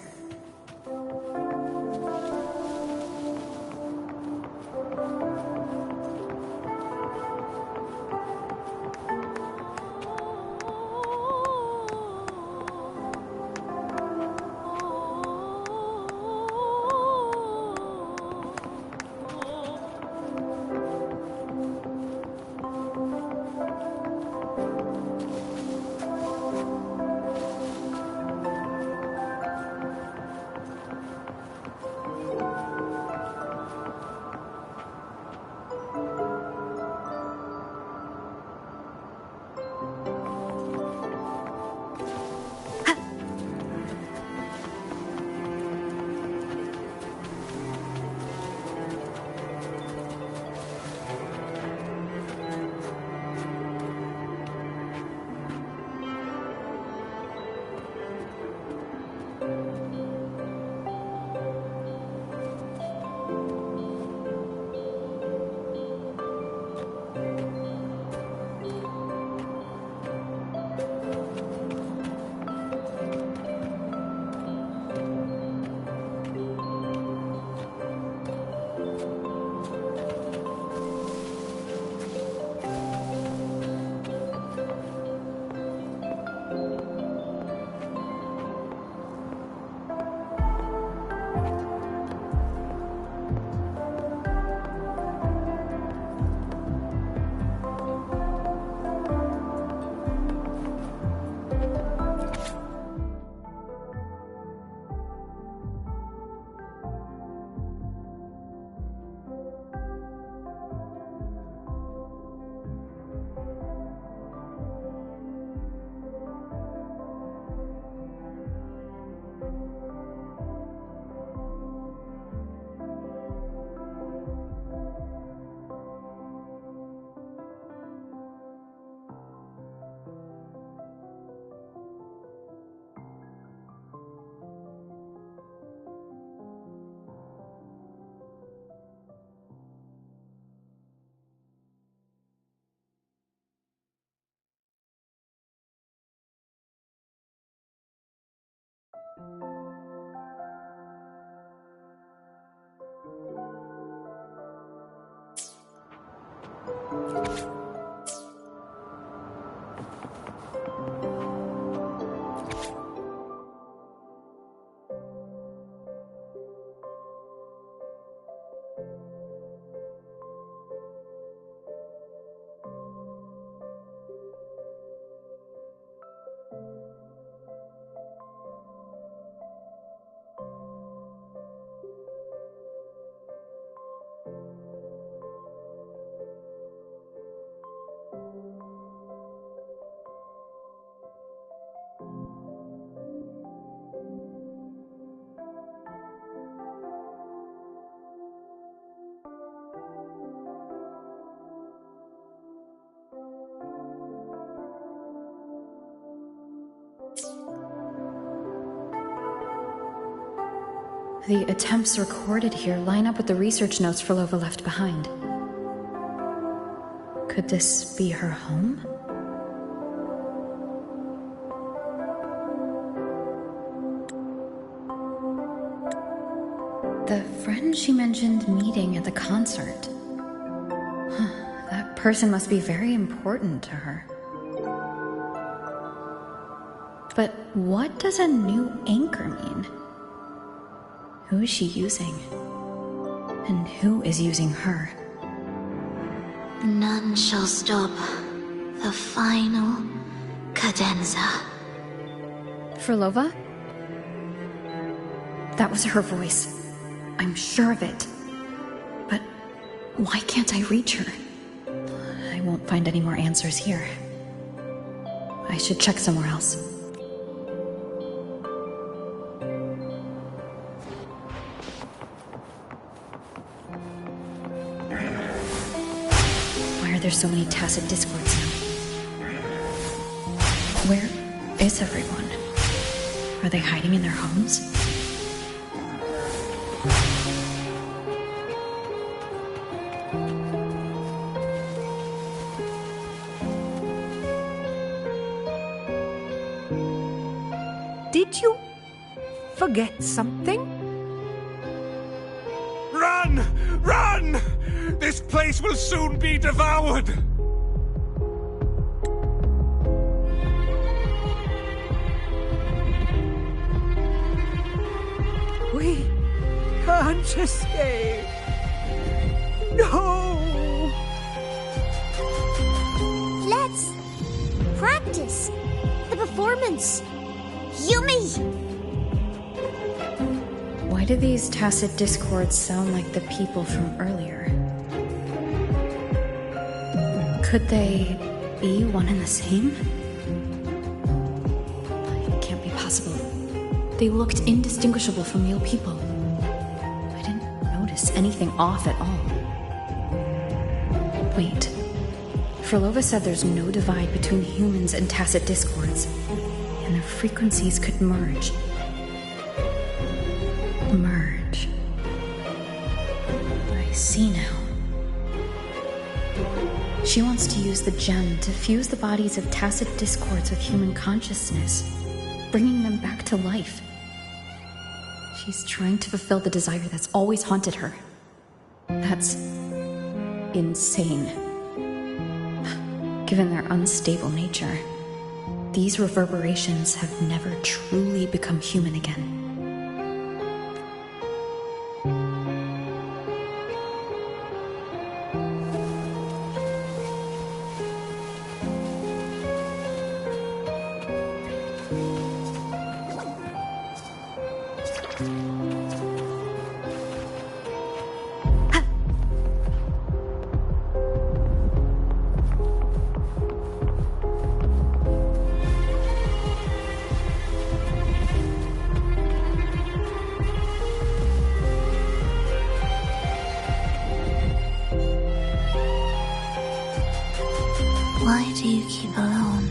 B: The attempts recorded here line up with the research notes Frolova left behind. Could this be her home? The friend she mentioned meeting at the concert. That person must be very important to her. But what does a new anchor mean? Who is she using? And who is using her?
A: None shall stop the final cadenza.
B: Frolova? That was her voice. I'm sure of it. But why can't I reach her? I won't find any more answers here. I should check somewhere else. Why are there so many tacit discords now? Where is everyone? Are they hiding in their homes?
P: Did you forget something?
N: Run! Run! This place will soon be devoured!
P: We can't escape. No!
D: Let's practice the performance. Yumi!
B: Why do these tacit discords sound like the people from earlier? Could they be one and the same? It can't be possible. They looked indistinguishable from real people. I didn't notice anything off at all. Wait. Frolova said there's no divide between humans and tacit discords, and their frequencies could merge. Merge. I see now. She wants to use the gem to fuse the bodies of tacit discords with human consciousness, bringing them back to life. She's trying to fulfill the desire that's always haunted her. That's insane. Given their unstable nature, these reverberations have never truly become human again.
A: Why do you keep alone?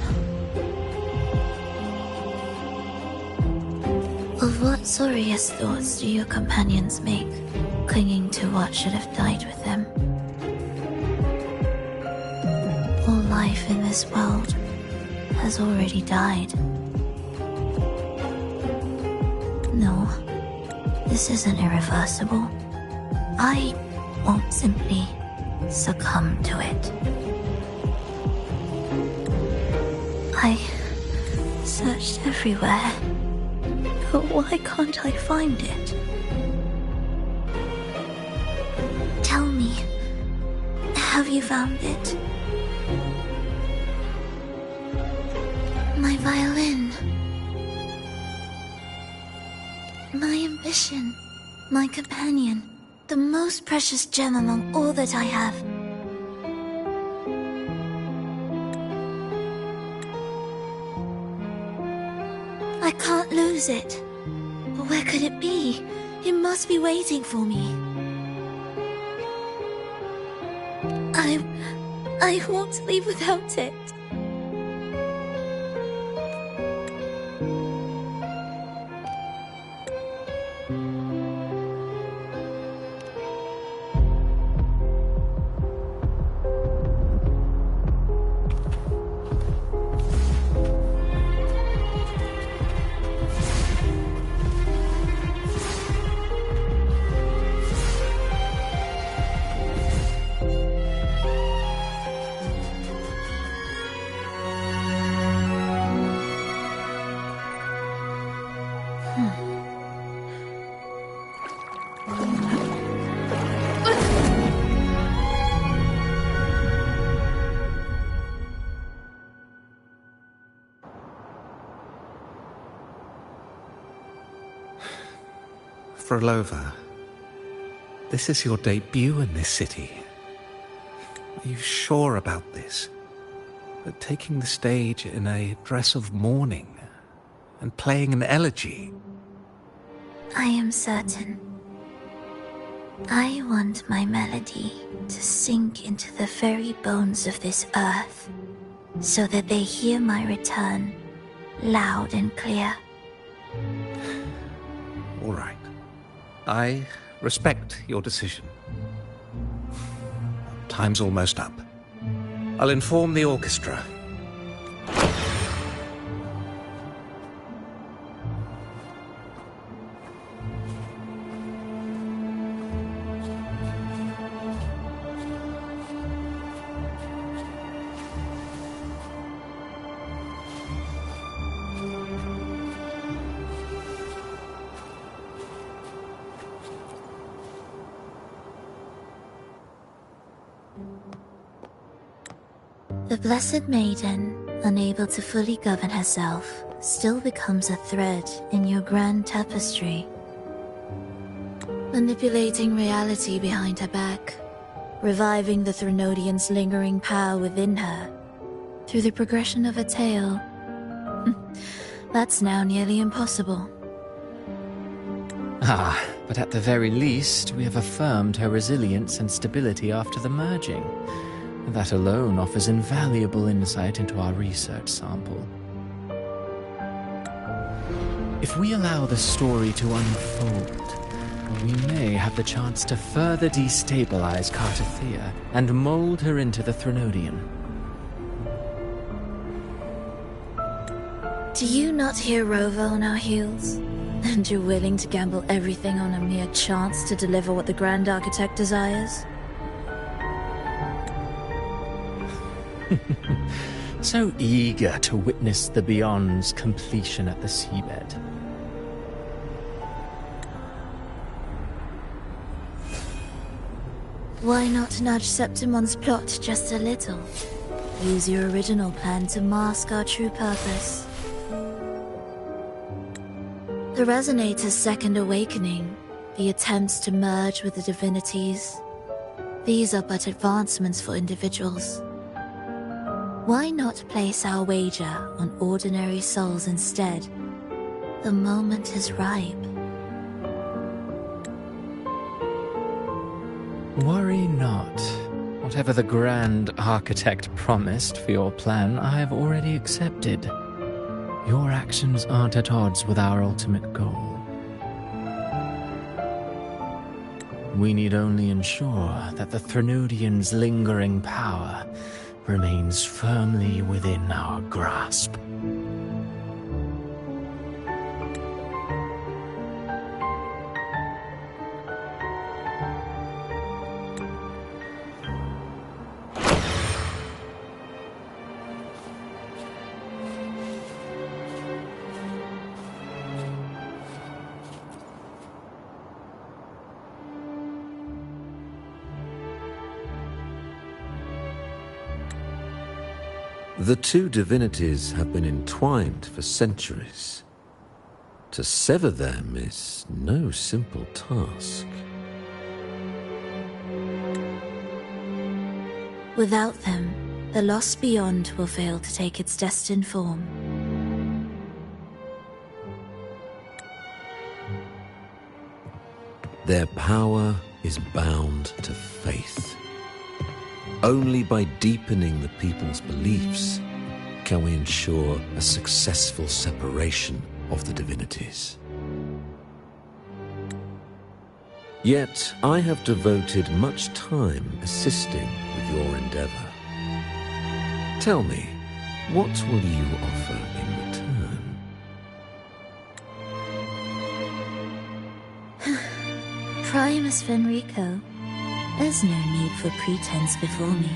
A: Of what sorriest thoughts do your companions make, clinging to what should have died with them? All life in this world has already died. No, this isn't irreversible. I won't simply succumb to it. I searched everywhere, but why can't I find it? Tell me, have you found it? My violin. My ambition. My companion. The most precious gem among all that I have. I can't lose it. But where could it be? It must be waiting for me. I won't leave without it.
N: Frolova, this is your debut in this city. Are you sure about this? But taking the stage in a dress of mourning and playing an elegy?
A: I am certain. I want my melody to sink into the very bones of this earth, so that they hear my return loud and clear.
N: All right. I respect your decision. Time's almost up. I'll inform the orchestra.
A: The Blessed Maiden, unable to fully govern herself, still becomes a thread in your grand tapestry. Manipulating reality behind her back, reviving the Threnodian's lingering power within her, through the progression of a tale. That's now nearly impossible.
Q: Ah, but at the very least, we have affirmed her resilience and stability after the merging. That alone offers invaluable insight into our research sample. If we allow the story to unfold, we may have the chance to further destabilize Cartathea and mold her into the Threnodian.
A: Do you not hear Rover on our heels? And you're willing to gamble everything on a mere chance to deliver what the Grand Architect desires?
Q: So eager to witness the Beyond's completion at the seabed.
A: Why not nudge Septimon's plot just a little? Use your original plan to mask our true purpose. The Resonator's second awakening, the attempts to merge with the divinities, these are but advancements for individuals. Why not place our wager on ordinary souls instead? The moment is ripe.
Q: Worry not. Whatever the Grand Architect promised for your plan, I have already accepted. Your actions aren't at odds with our ultimate goal. We need only ensure that the Threnodian's lingering power remains firmly within our grasp.
M: The two divinities have been entwined for centuries. To sever them is no simple task.
A: Without them, the lost beyond will fail to take its destined form.
M: Their power is bound to faith. Only by deepening the people's beliefs can we ensure a successful separation of the divinities. Yet I have devoted much time assisting with your endeavor. Tell me, what will you offer in return?
A: Primus Fenrico, there's no need for pretense before me.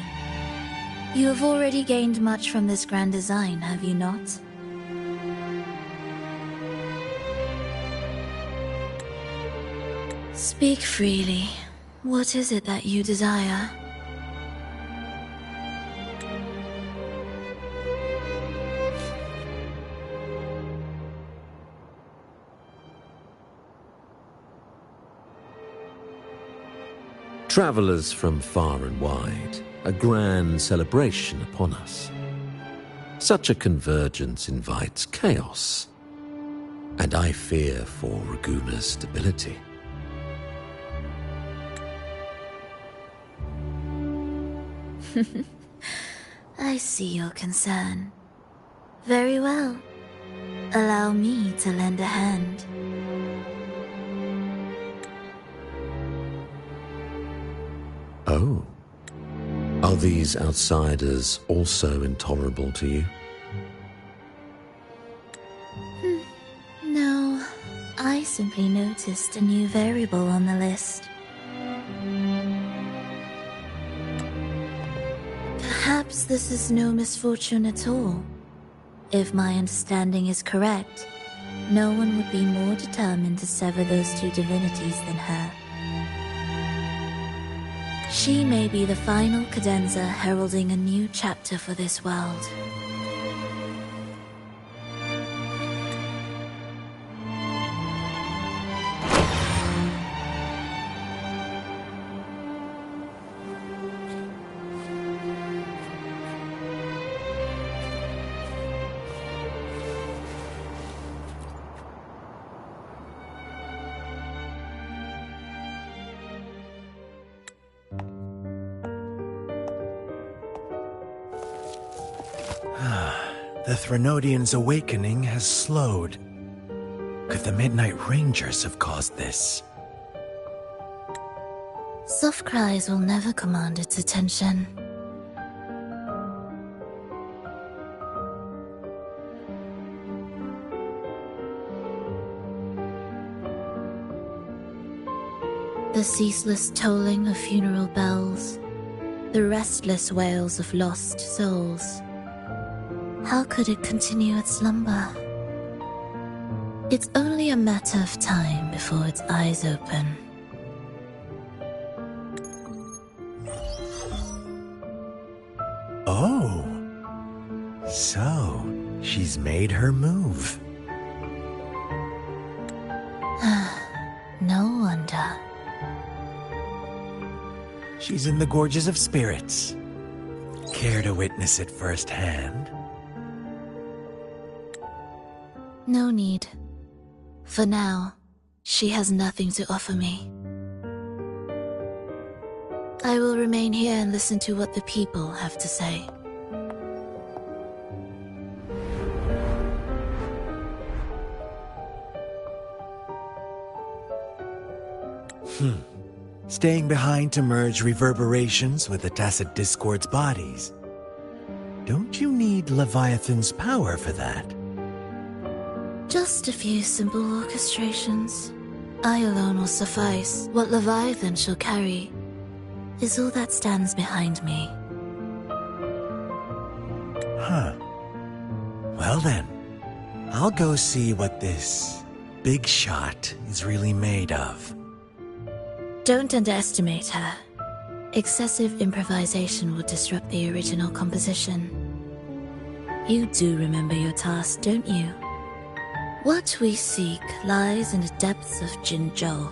A: You have already gained much from this grand design, have you not? Speak freely. What is it that you desire?
M: Travellers from far and wide, a grand celebration upon us. Such a convergence invites chaos, and I fear for Raguna's stability.
A: I see your concern. Very well. Allow me to lend a hand.
M: Oh. Are these outsiders also intolerable to you?
A: No, I simply noticed a new variable on the list. Perhaps this is no misfortune at all. If my understanding is correct, no one would be more determined to sever those two divinities than her. She may be the final cadenza heralding a new chapter for this world.
R: The Threnodian's awakening has slowed. Could the Midnight Rangers have caused this?
A: Soft cries will never command its attention. The ceaseless tolling of funeral bells, the restless wails of lost souls. How could it continue its slumber? It's only a matter of time before its eyes open.
R: Oh. So, she's made her move.
A: No wonder.
R: She's in the Gorges of Spirits. Care to witness it firsthand?
A: No need. For now, she has nothing to offer me. I will remain here and listen to what the people have to say.
R: Staying behind to merge reverberations with the Tacit Discord's bodies. Don't you need Leviathan's power for that?
A: Just a few simple orchestrations. I alone will suffice. What Leviathan shall carry is all that stands behind me.
R: Huh. Well then, I'll go see what this big shot is really made of.
A: Don't underestimate her. Excessive improvisation will disrupt the original composition. You do remember your task, don't you? What we seek lies in the depths of Jinzhou.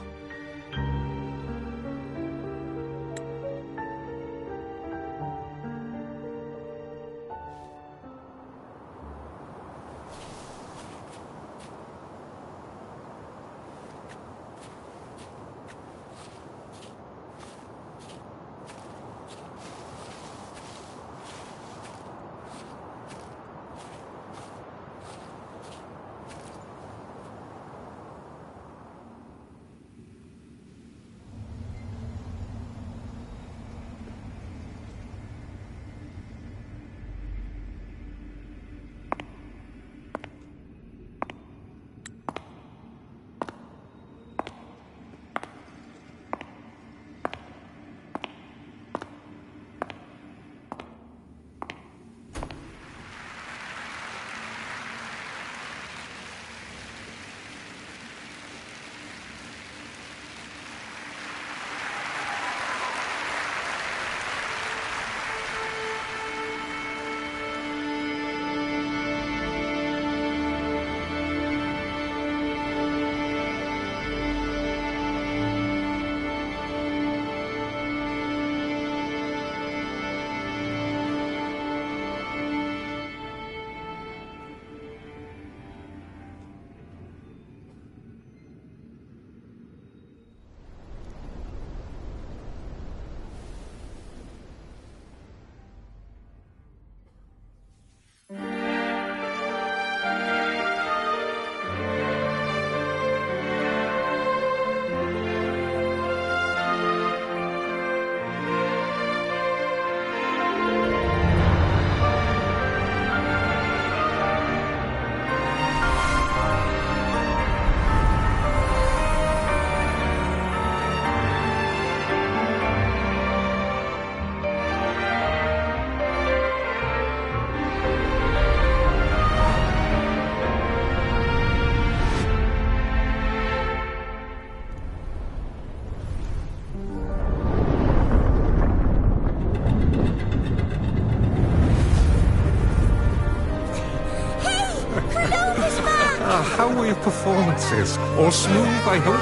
N: how were your performances? All smooth, I hope?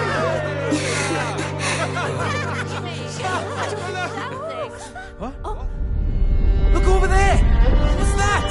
C: What? Look over there! What's that?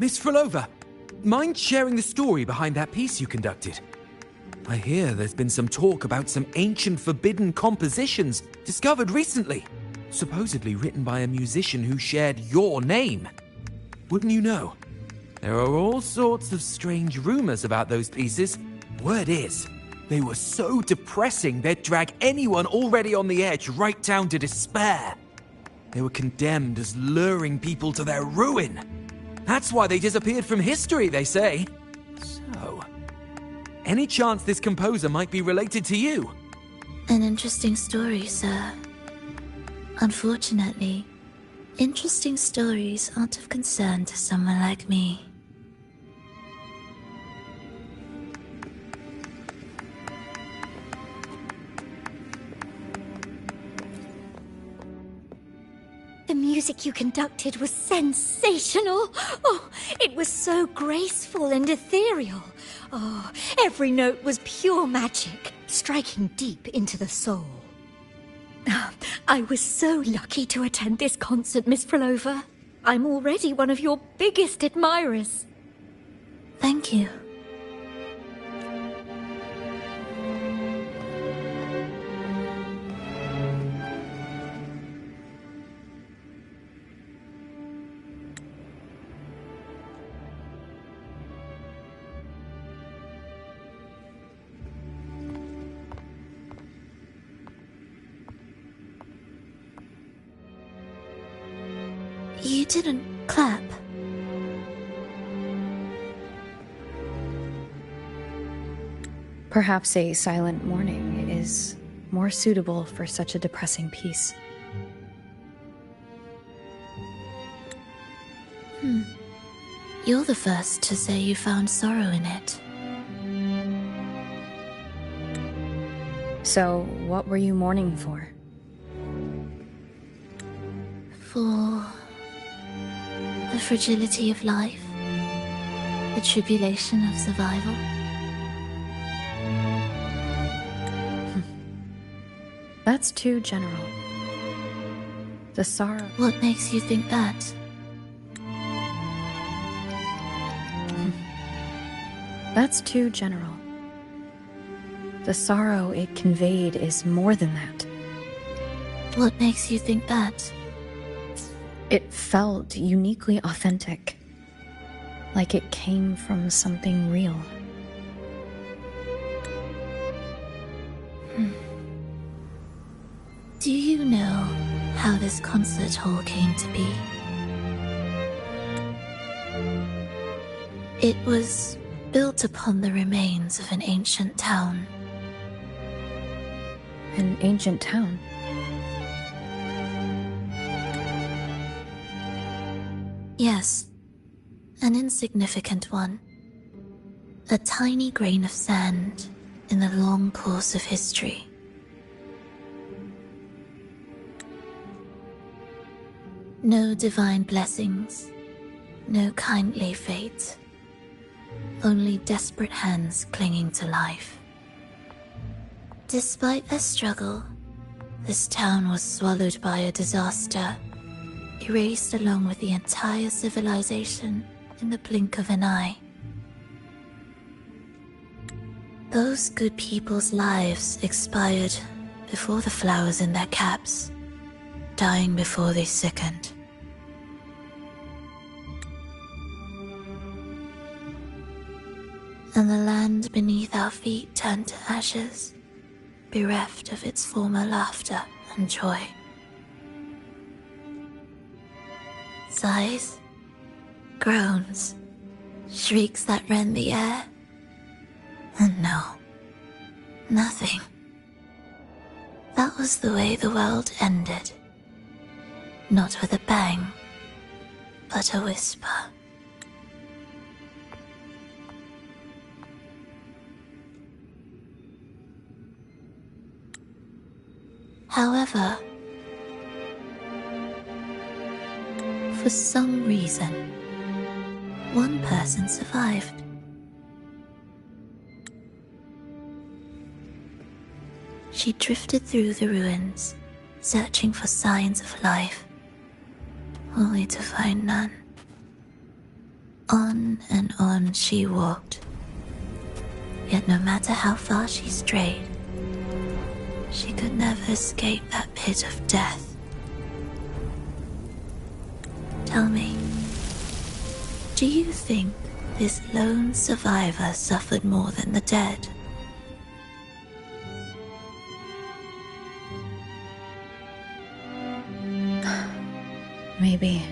C: Miss Frolova, mind sharing the story behind that piece you conducted? I hear there's been some talk about some ancient forbidden compositions discovered recently, supposedly written by a musician who shared your name. Wouldn't you know? There are all sorts of strange rumors about those pieces. Word is, they were so depressing they'd drag anyone already on the edge right down to despair. They were condemned as luring people to their ruin. That's why they disappeared from history, they say. So, any chance this composer might be related to you?
A: An interesting story, sir. Unfortunately, interesting stories aren't of concern to someone like me.
D: The music you conducted was sensational. Oh, it was so graceful and ethereal. Oh, every note was pure magic, striking deep into the soul. I was so lucky to attend this concert, Miss Frolova. I'm already one of your biggest admirers.
A: Thank you. You didn't clap.
B: Perhaps a silent mourning is more suitable for such a depressing piece.
A: You're the first to say you found sorrow in it.
B: So, what were you mourning for?
A: For the fragility of life, the tribulation of survival.
B: That's too general. The sorrow...
A: What makes you think that?
B: That's too general. The sorrow it conveyed is more than that.
A: What makes you think that?
B: It felt uniquely authentic. Like it came from something real.
A: Do you know how this concert hall came to be? It was built upon the remains of an ancient town.
B: An ancient town?
A: Yes, an insignificant one. A tiny grain of sand in the long course of history. No divine blessings, no kindly fate. Only desperate hands clinging to life. Despite their struggle, this town was swallowed by a disaster, erased along with the entire civilization in the blink of an eye. Those good people's lives expired before the flowers in their caps, dying before they sickened. And the land beneath our feet turned to ashes, bereft of its former laughter and joy. Sighs, groans, shrieks that rend the air. And no, nothing. That was the way the world ended. Not with a bang, but a whisper. However, for some reason, one person survived. She drifted through the ruins, searching for signs of life, only to find none. On and on she walked, yet no matter how far she strayed, she could never escape that pit of death. Tell me, do you think this lone survivor suffered more than the dead?
B: Maybe.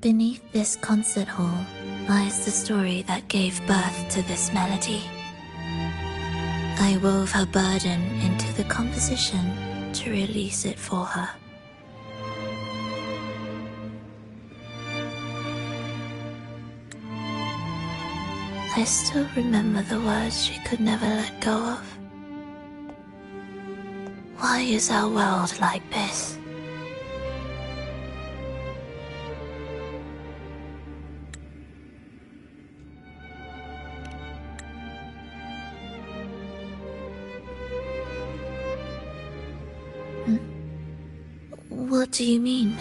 A: Beneath this concert hall lies the story that gave birth to this melody. I wove her burden into the composition to release it for her. I still remember the words she could never let go of. Why is our world like this? What do you mean?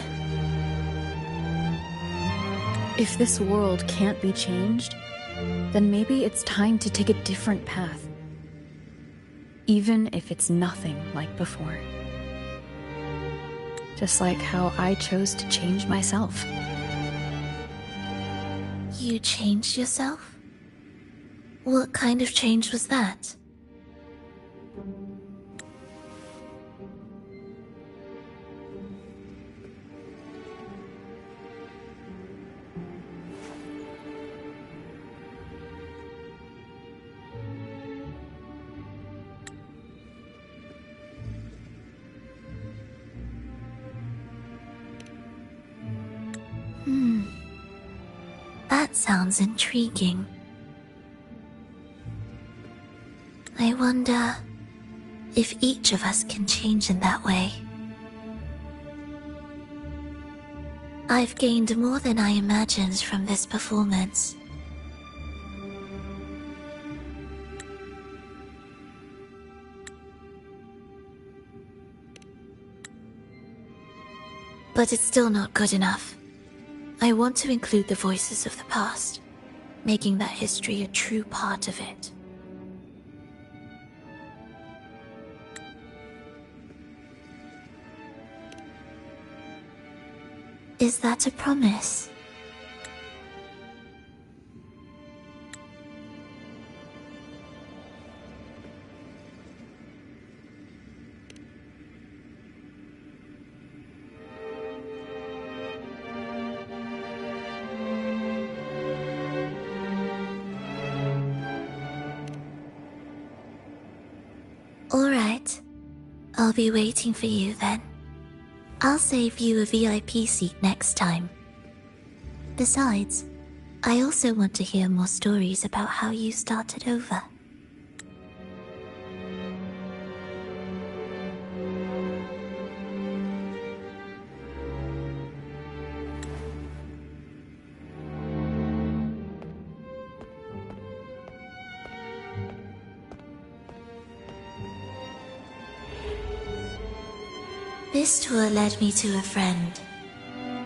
B: If this world can't be changed, then maybe it's time to take a different path. Even if it's nothing like before. Just like how I chose to change myself.
A: You changed yourself? What kind of change was that? That sounds intriguing. I wonder if each of us can change in that way. I've gained more than I imagined from this performance. But it's still not good enough. I want to include the voices of the past, making that history a true part of it. Is that a promise? All right. I'll be waiting for you then. I'll save you a VIP seat next time. Besides, I also want to hear more stories about how you started over. This tour led me to a friend.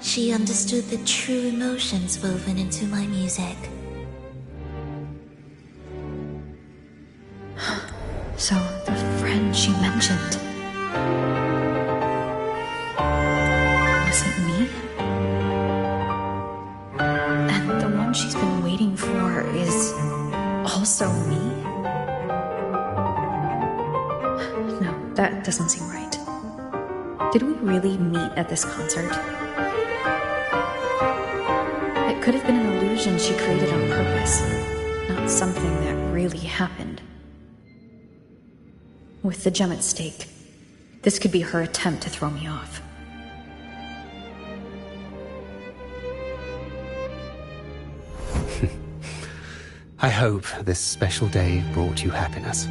A: She understood the true emotions woven into my music.
B: So, the friend she mentioned... was it me? And the one she's been waiting for is... also me? No, that doesn't seem right. Did we really meet at this concert? It could have been an illusion she created on purpose, not something that really happened. With the gem at stake, this could be her attempt to throw me off.
F: I hope this special day brought you happiness.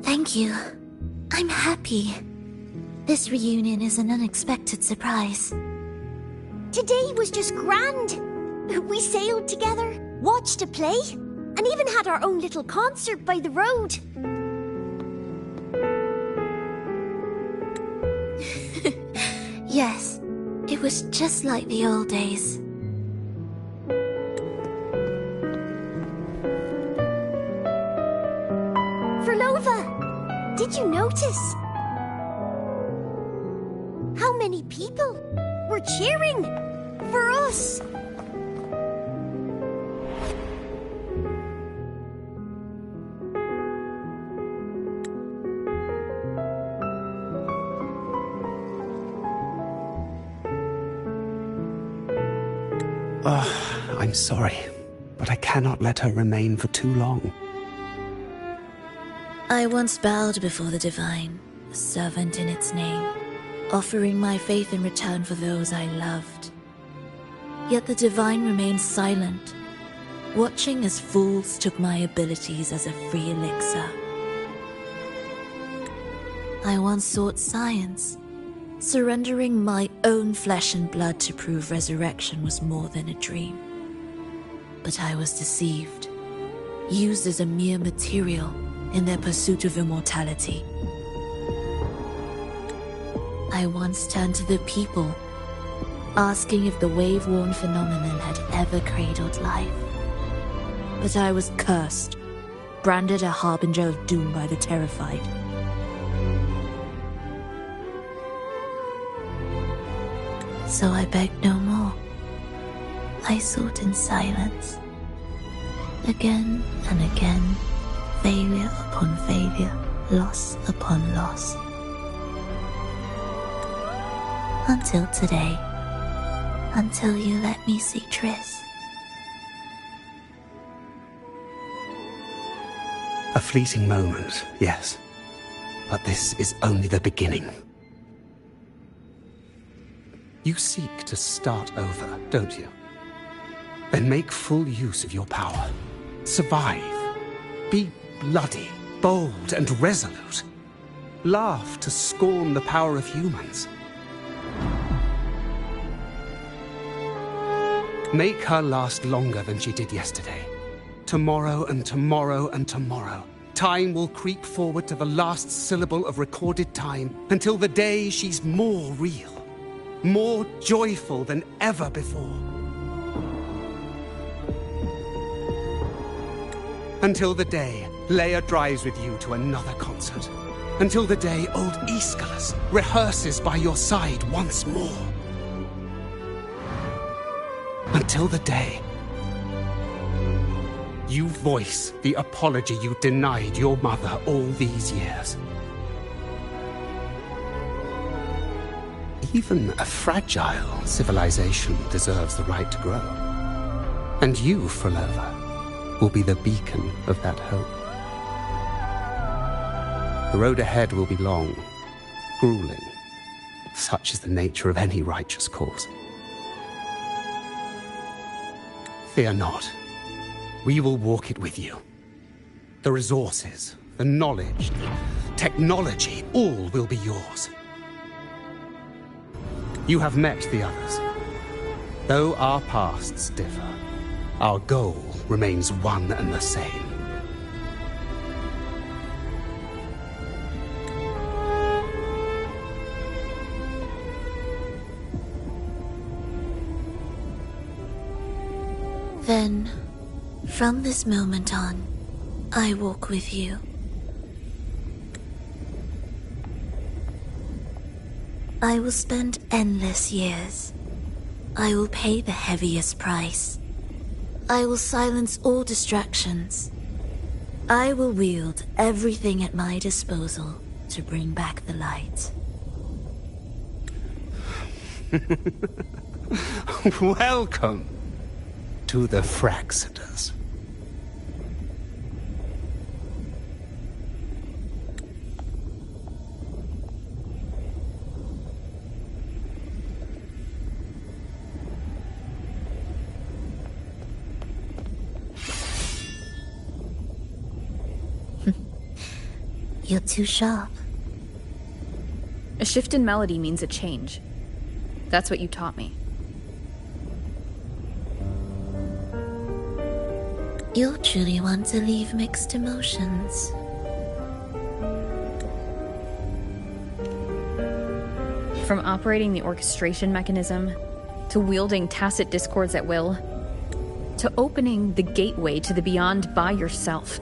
A: Thank you. I'm happy. This reunion is an unexpected surprise.
D: Today was just grand. We sailed together, watched a play, and even had our own little concert by the road.
A: Yes, it was just like the old days.
D: Did you notice? How many people were cheering for us?
F: I'm sorry, but I cannot let her remain for too long.
A: I once bowed before the Divine, a servant in its name, offering my faith in return for those I loved. Yet the Divine remained silent, watching as fools took my abilities as a free elixir. I once sought science, surrendering my own flesh and blood to prove resurrection was more than a dream. But I was deceived, used as a mere material in their pursuit of immortality. I once turned to the people, asking if the wave-worn phenomenon had ever cradled life. But I was cursed, branded a harbinger of doom by the terrified. So I begged no more. I sought in silence. Again and again, failure upon failure, loss upon loss. Until today. Until you let me see Triss.
F: A fleeting moment, yes. But this is only the beginning. You seek to start over, don't you? Then make full use of your power. Survive. Be bloody, bold, and resolute. Laugh to scorn the power of humans. Make her last longer than she did yesterday. Tomorrow and tomorrow and tomorrow. Time will creep forward to the last syllable of recorded time until the day she's more real, more joyful than ever before. Until the day Leia drives with you to another concert. Until the day old Aeschylus rehearses by your side once more. Until the day you voice the apology you denied your mother all these years. Even a fragile civilization deserves the right to grow. And you, Frolova, will be the beacon of that hope. The road ahead will be long, grueling. Such is the nature of any righteous cause. Fear not. We will walk it with you. The resources, the knowledge, the technology, all will be yours. You have met the others. Though our pasts differ, our goal remains one and the same.
A: Then, from this moment on, I walk with you. I will spend endless years. I will pay the heaviest price. I will silence all distractions. I will wield everything at my disposal to bring back the light.
F: Welcome to the Fraxiters.
A: You're too sharp.
B: A shift in melody means a change. That's what you taught me.
A: You'll truly want to leave mixed emotions.
B: From operating the orchestration mechanism, to wielding tacit discords at will, to opening the gateway to the beyond by yourself.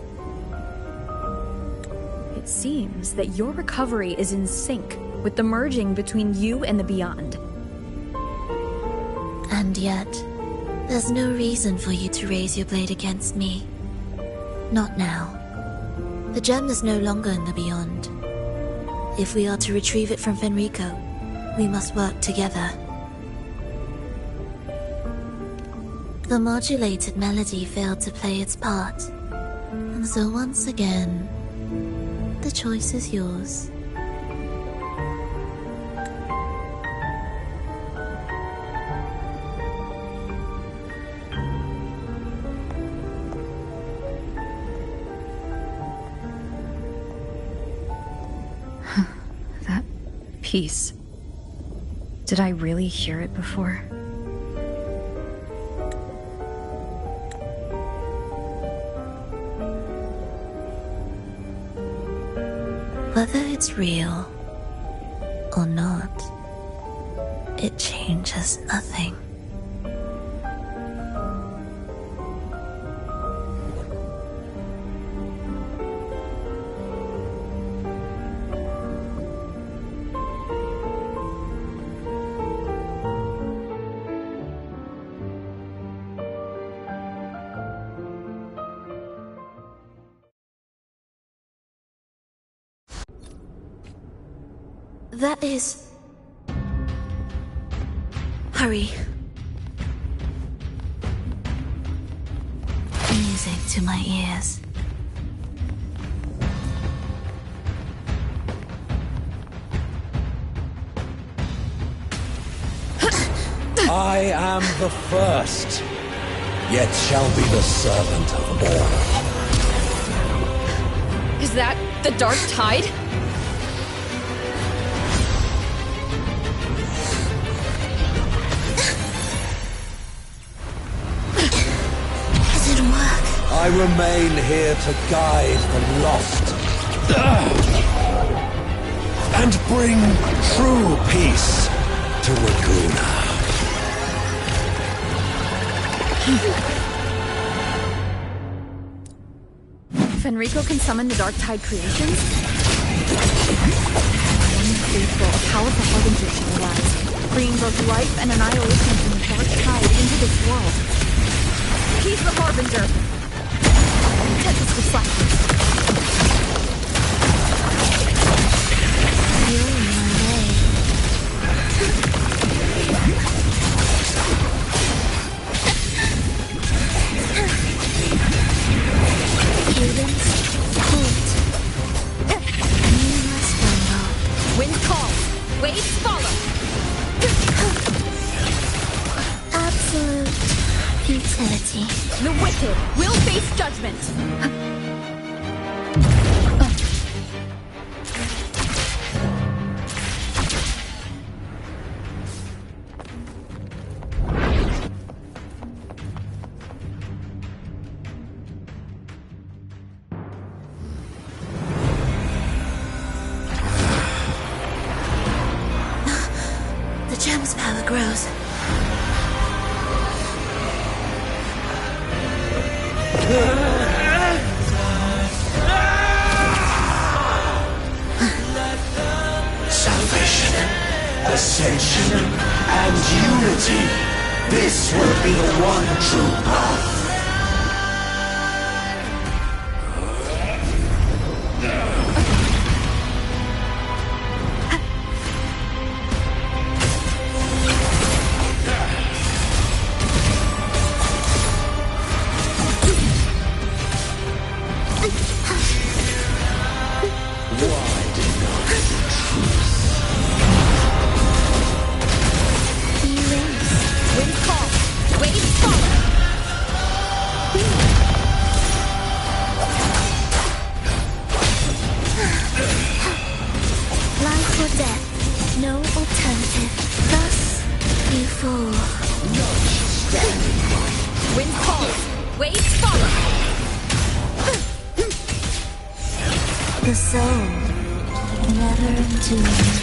B: It seems that your recovery is in sync with the merging between you and the beyond.
A: And yet, there's no reason for you to raise your blade against me. Not now. The gem is no longer in the beyond. If we are to retrieve it from Fenrico, we must work together. The modulated melody failed to play its part, and so once again, the choice is yours.
B: That piece. Did I really hear it before?
A: Whether it's real or not, it changes nothing. That is... Hurry. Music to my ears.
M: I am the first, yet shall be the servant of all.
I: Is that the dark tide?
M: I remain here to guide the lost and bring true peace to Laguna.
I: If Enrico can summon the dark tide creations, one faithful, a powerful harbinger shall arise, bringing both life and annihilation from the dark tide into this world. He's the harbinger. Tempest reflections.
A: You're in my way. Cadence, hold. Numerous rumble.
I: Wind calls. Waves follow.
A: Absolute futility.
I: The wicked will face judgment.
A: The gem's power grows.
S: Salvation, ascension, and unity. This will be the one true path.
A: Life or death, no alternative. Thus, you fall.
I: Wind calls. Waves follow.
A: The soul, never entombed.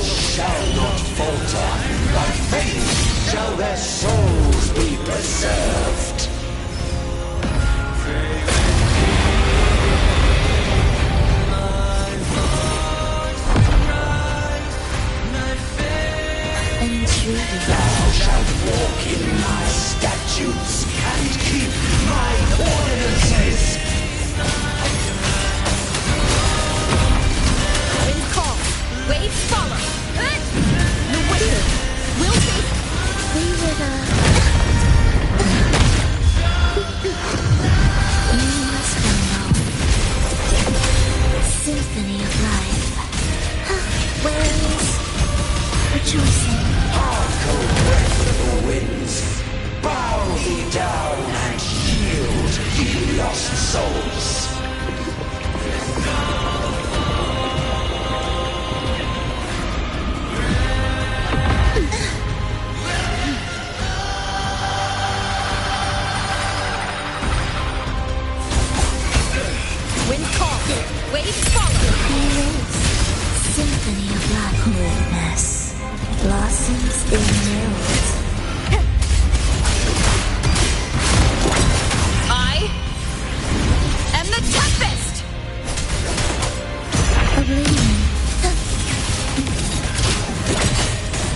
S: Shall not falter, by faith shall their souls be preserved.
A: And truly,
S: thou shalt walk in my statutes and keep my ordinances.
I: Wind calls. Waves follow. The wicked will face.
A: We were the numerous rumble. Symphony of life. Where is rejoicing?
S: Hark, O breath of the winds, bow thee down and yield, ye lost souls.
I: Wind calls. Waves follow.
A: Heroes, symphony of life. Witness, blossoms emerald.
I: I am the Tempest.
A: Oblivion.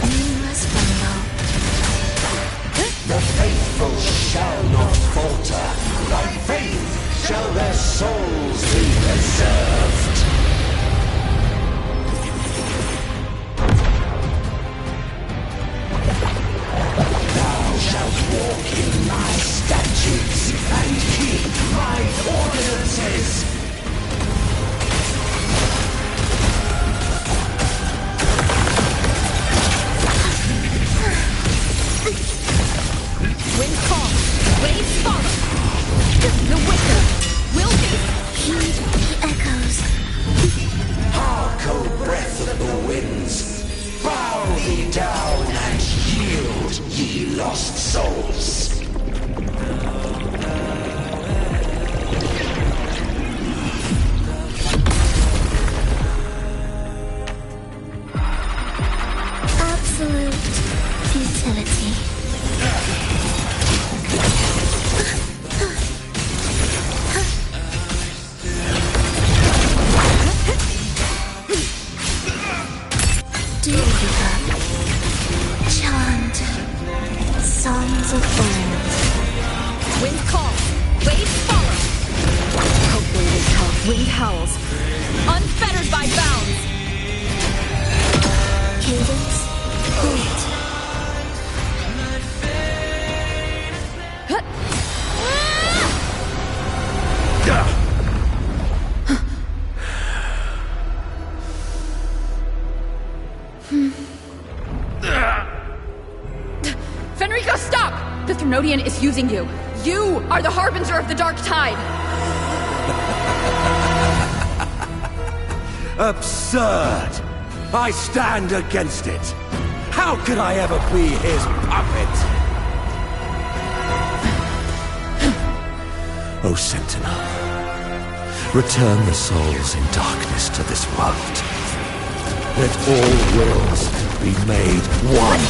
A: Numerous rumble.
S: The faithful shall not falter, by faith shall their souls be preserved.
A: futility. Do keep up. Chant songs of old.
I: Wind calls, waves follow. Hopefully this wind howls, unfettered by bounds.
A: Cadence, hold.
I: Fenrico, stop! The Thrunodian is using you. You are the harbinger of the dark tide.
S: Absurd! I stand against it. How could I ever be his puppet? O Sentinel, return the souls in darkness to this world. Let all wills be made one.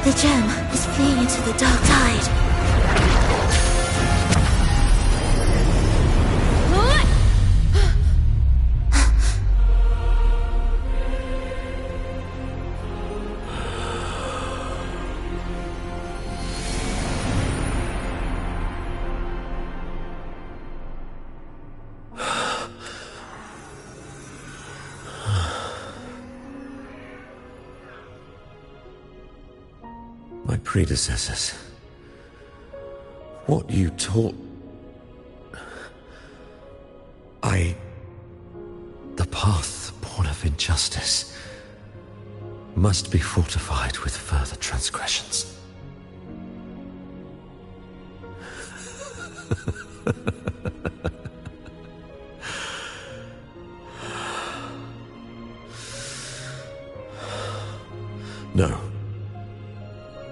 A: The gem is fleeing into the dark tide.
S: My predecessors. What you taught... The path born of injustice must be fortified with further transgressions. No.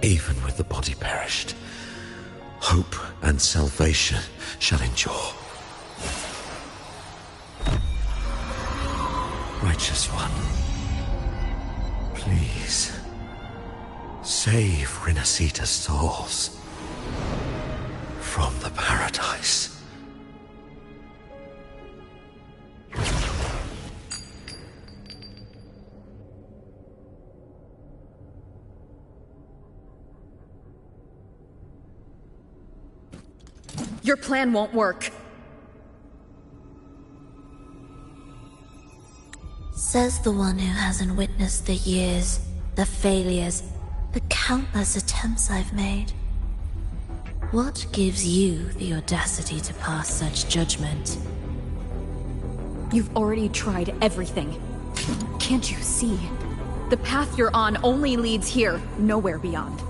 S: Even with the body perished, hope and salvation shall endure. Righteous One, please, save Rinasita's souls from the paradise.
I: Your plan won't work.
A: Says the one who hasn't witnessed the years, the failures, the countless attempts I've made. What gives you the audacity to pass such judgment?
I: You've already tried everything. Can't you see? The path you're on only leads here, nowhere beyond.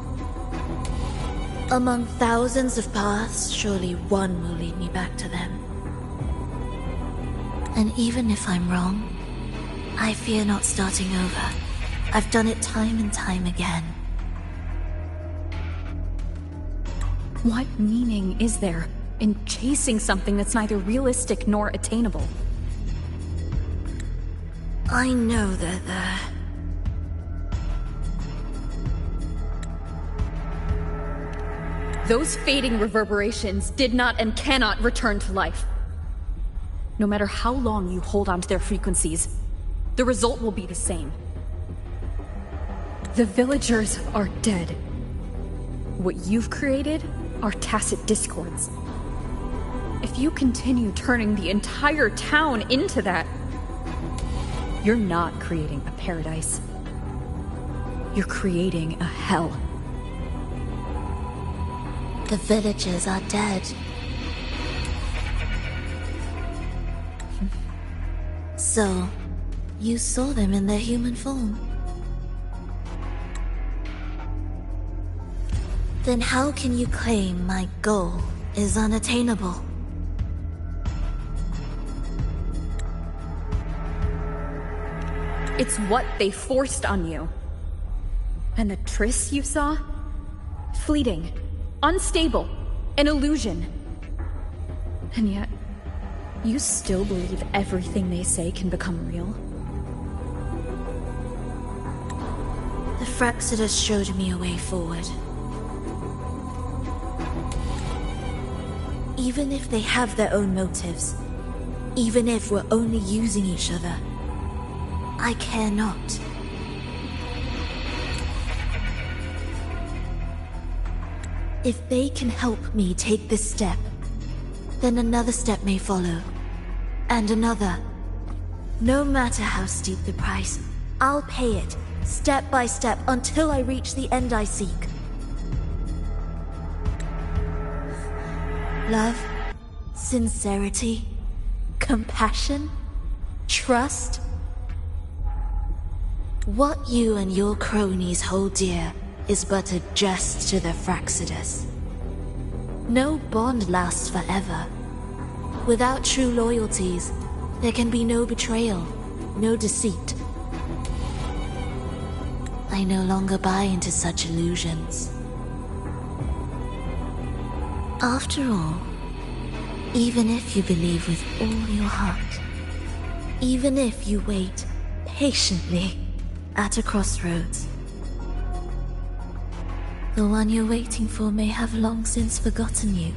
A: Among thousands of paths, surely one will lead me back to them. And even if I'm wrong, I fear not starting over. I've done it time and time again.
I: What meaning is there in chasing something that's neither realistic nor attainable?
A: I know they're there.
I: Those fading reverberations did not and cannot return to life. No matter how long you hold on to their frequencies, the result will be the same. The villagers are dead. What you've created are tacit discords. If you continue turning the entire town into that, you're not creating a paradise. You're creating a hell.
A: The villagers are dead. So, you saw them in their human form. Then how can you claim my goal is unattainable?
B: It's what they forced on you. And the tryst you saw? Fleeting, unstable, an illusion. And yet, you still believe everything they say can become real?
A: The Fraxidus showed me a way forward. Even if they have their own motives, even if we're only using each other, I care not. If they can help me take this step, then another step may follow, and another. No matter how steep the price, I'll pay it, step by step, until I reach the end I seek. Love, sincerity, compassion, trust. What you and your cronies hold dear is but a jest to the Fraxidus. No bond lasts forever. Without true loyalties, there can be no betrayal, no deceit. I no longer buy into such illusions. After all, even if you believe with all your heart, even if you wait patiently at a crossroads, the one you're waiting for may have long since forgotten you.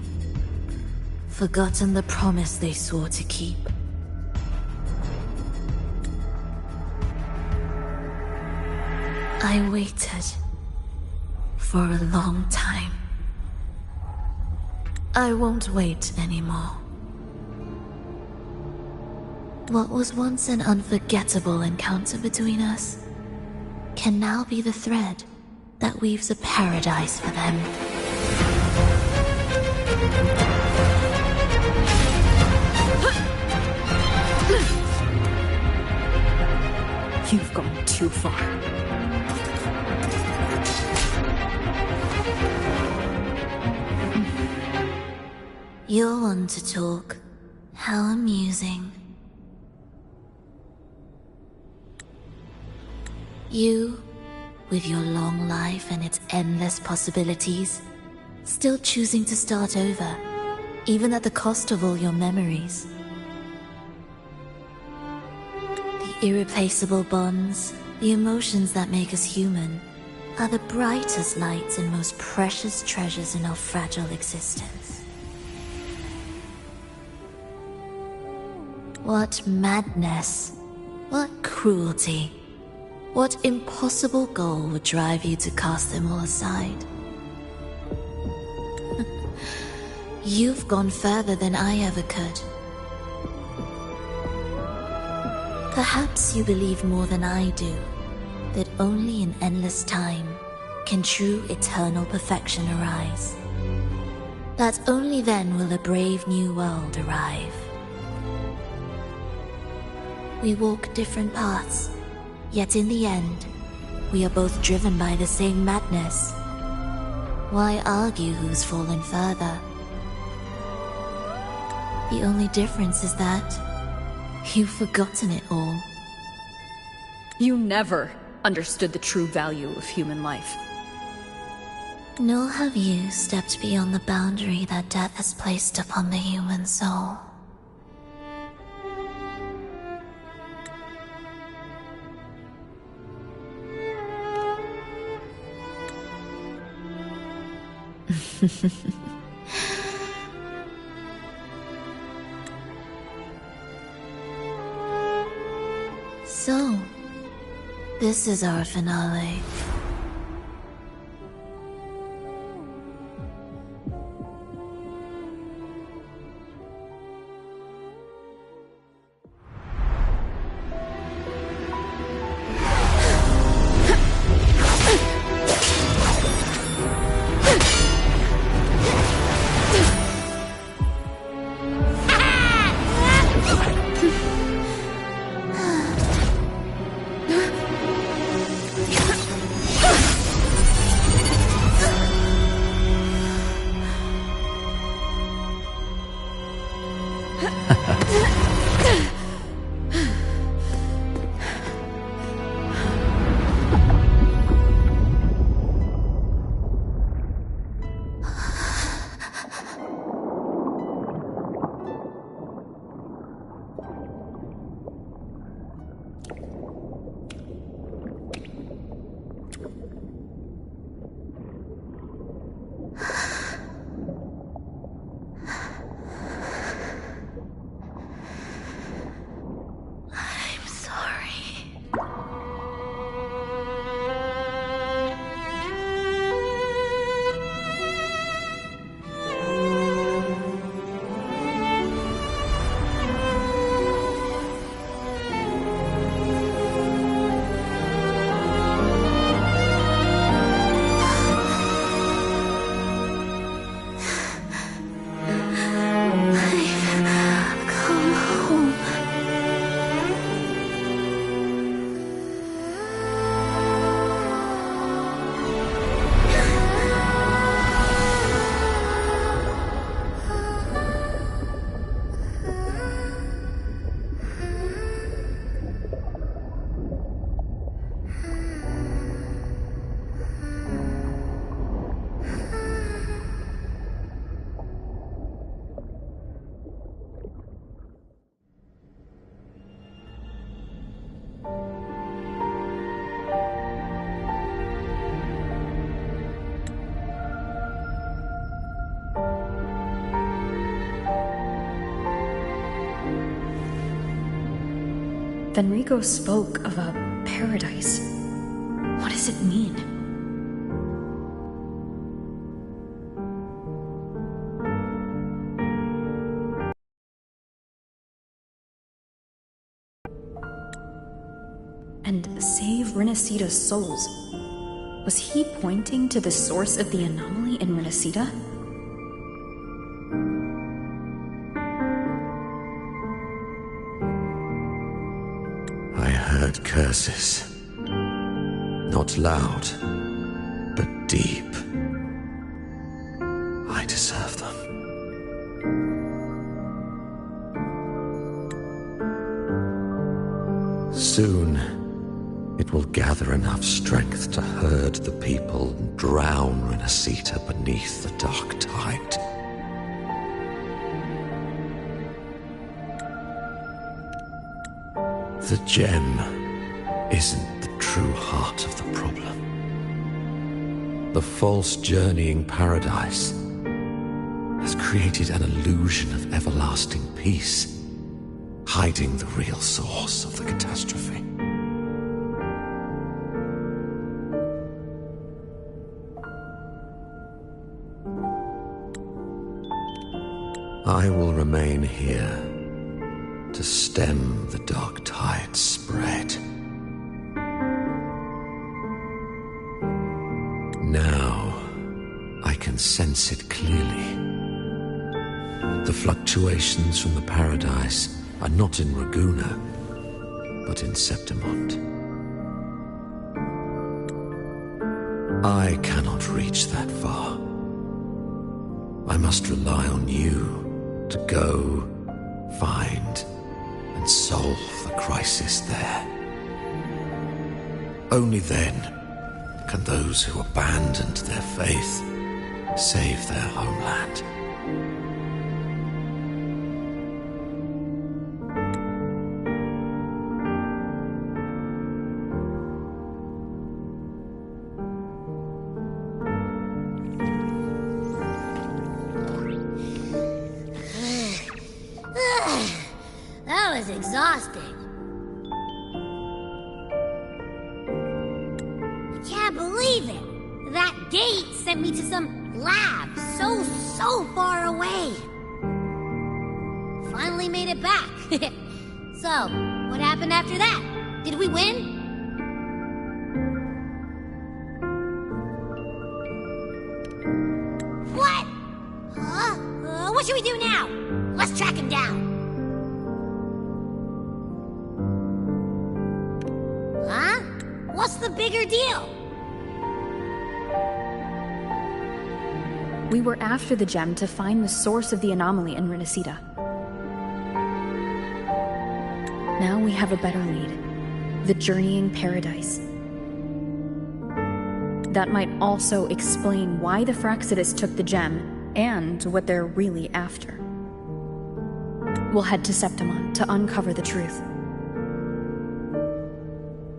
A: Forgotten the promise they swore to keep. I waited for a long time. I won't wait anymore. What was once an unforgettable encounter between us can now be the thread that weaves a paradise for them.
B: You've gone too far.
A: You're one to talk. How amusing. You, with your long life and its endless possibilities, still choosing to start over, even at the cost of all your memories. The irreplaceable bonds, the emotions that make us human, are the brightest lights and most precious treasures in our fragile existence. What madness, what cruelty, what impossible goal would drive you to cast them all aside? You've gone further than I ever could. Perhaps you believe more than I do, that only in endless time can true eternal perfection arise. That only then will a brave new world arrive. We walk different paths, yet in the end, we are both driven by the same madness. Why argue who's fallen further? The only difference is that you've forgotten it all.
B: You never understood the true value of human life.
A: Nor have you stepped beyond the boundary that death has placed upon the human soul. So, this is our finale.
B: Fenrico spoke of a paradise. What does it mean? And save Renacita's souls. Was he pointing to the source of the anomaly in Renacita?
S: I heard curses. Not loud, but deep. I deserve them. Soon, it will gather enough strength to herd the people and drown Renacita beneath the dark tide. The gem isn't the true heart of the problem. The false journeying paradise has created an illusion of everlasting peace, hiding the real source of the catastrophe. I will remain here to stem the dark tide's spread. Now, I can sense it clearly. The fluctuations from the paradise are not in Raguna, but in Septimont. I cannot reach that far. I must rely on you to go, find, and solve the crisis there. Only then can those who abandoned their faith save their homeland.
D: That was exhausting. I can't believe it. That gate sent me to some lab so far away. Finally made it back. So, what happened after that? Did we win? What? Huh? What should we do now? Let's track him down. Huh? What's the bigger deal?
B: We were after the gem to find the source of the anomaly in Renacita. Now we have a better lead. The journeying paradise. That might also explain why the Fraxidus took the gem and what they're really after. We'll head to Septimont to uncover the truth.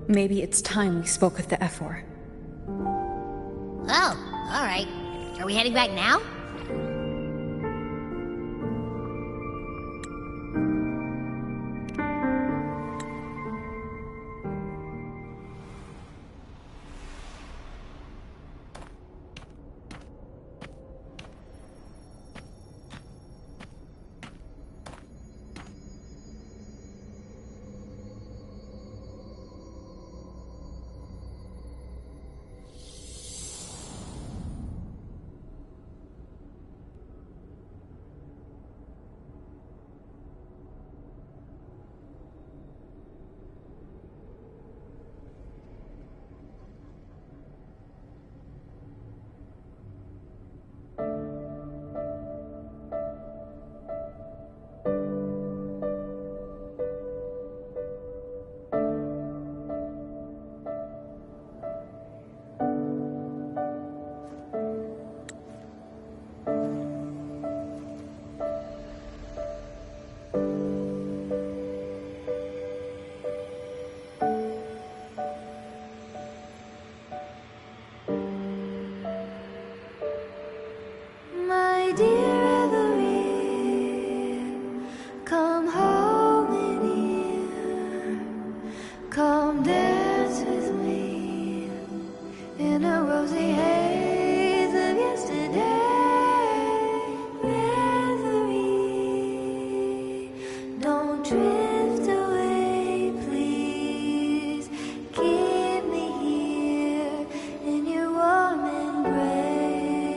B: Maybe it's time we spoke with the Ephor.
D: Oh, all right. Are we heading back now?
T: Come dance with me in a rosy haze of yesterday. Reverie, don't drift away, please. Keep me here in your warm embrace.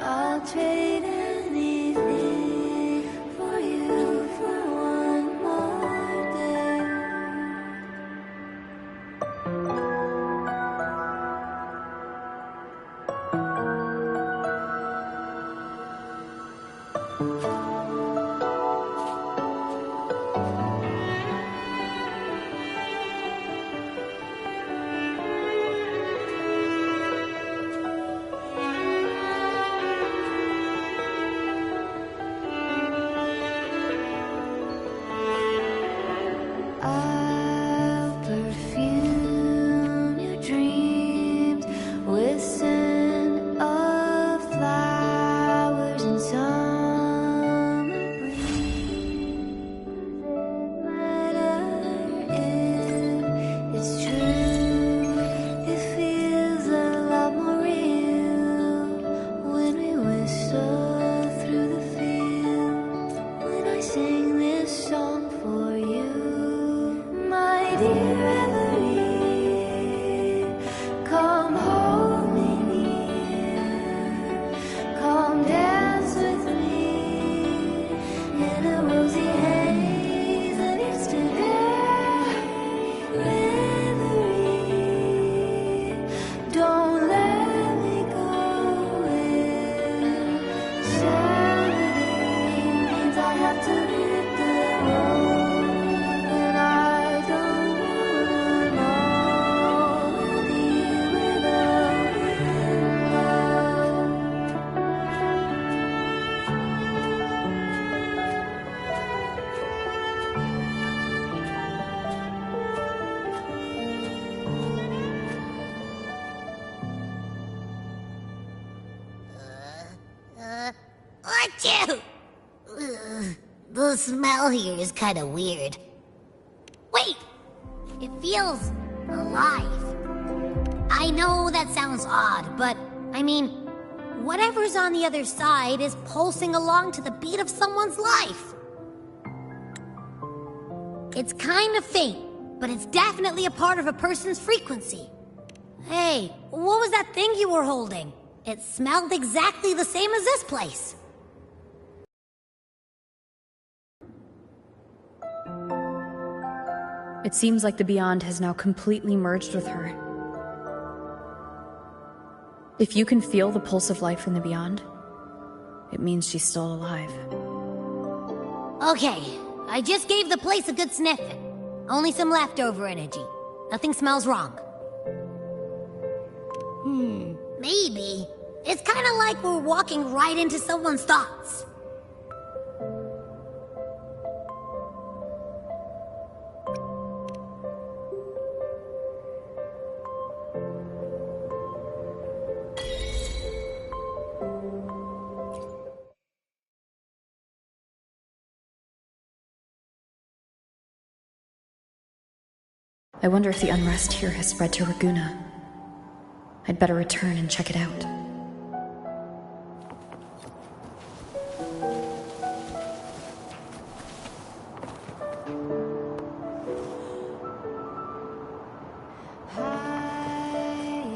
T: I'll trade anything for you for one more day. I'll perfume your dreams with scent of flowers and summer breeze. Does it matter if it's true? It feels a lot more real when we whistle through the field. When I sing this song for you, my dear Reverie, come hold me near, come dance with me in a rosy haze of yesterday. Reverie, don't let me go. Insanity means I have to hit the road, and I don't wanna know any without
D: Achoo! Ugh, the smell here is kind of weird. Wait! It feels alive. I know that sounds odd, but I mean, whatever's on the other side is pulsing along to the beat of someone's life. It's kind of faint, but it's definitely a part of a person's frequency. Hey, what was that thing you were holding? It smelled exactly the same as this place.
B: It seems like the Beyond has now completely merged with her. If you can feel the pulse of life from the Beyond, it means she's still alive.
D: Okay, I just gave the place a good sniff. Only some leftover energy. Nothing smells wrong. Maybe. It's kind of like we're walking right into someone's thoughts.
B: I wonder if the unrest here has spread to Raguna. I'd better return and check it out.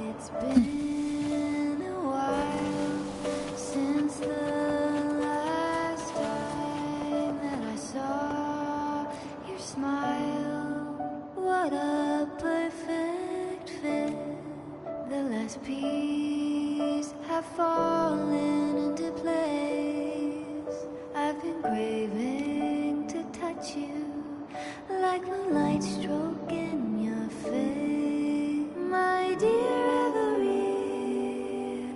T: It's been a while since the last time that I saw your smile. What a perfect fit. The last piece have fallen into place. I've been craving to touch you like moonlight stroking your face. My dear Reverie,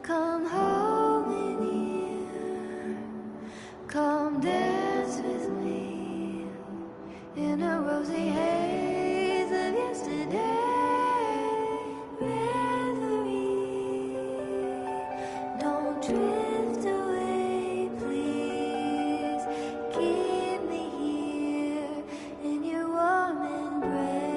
T: come hold me near, come dance with me in a rosy haze of yesterday. Reverie, don't drift away, please. Keep me here in your warm embrace.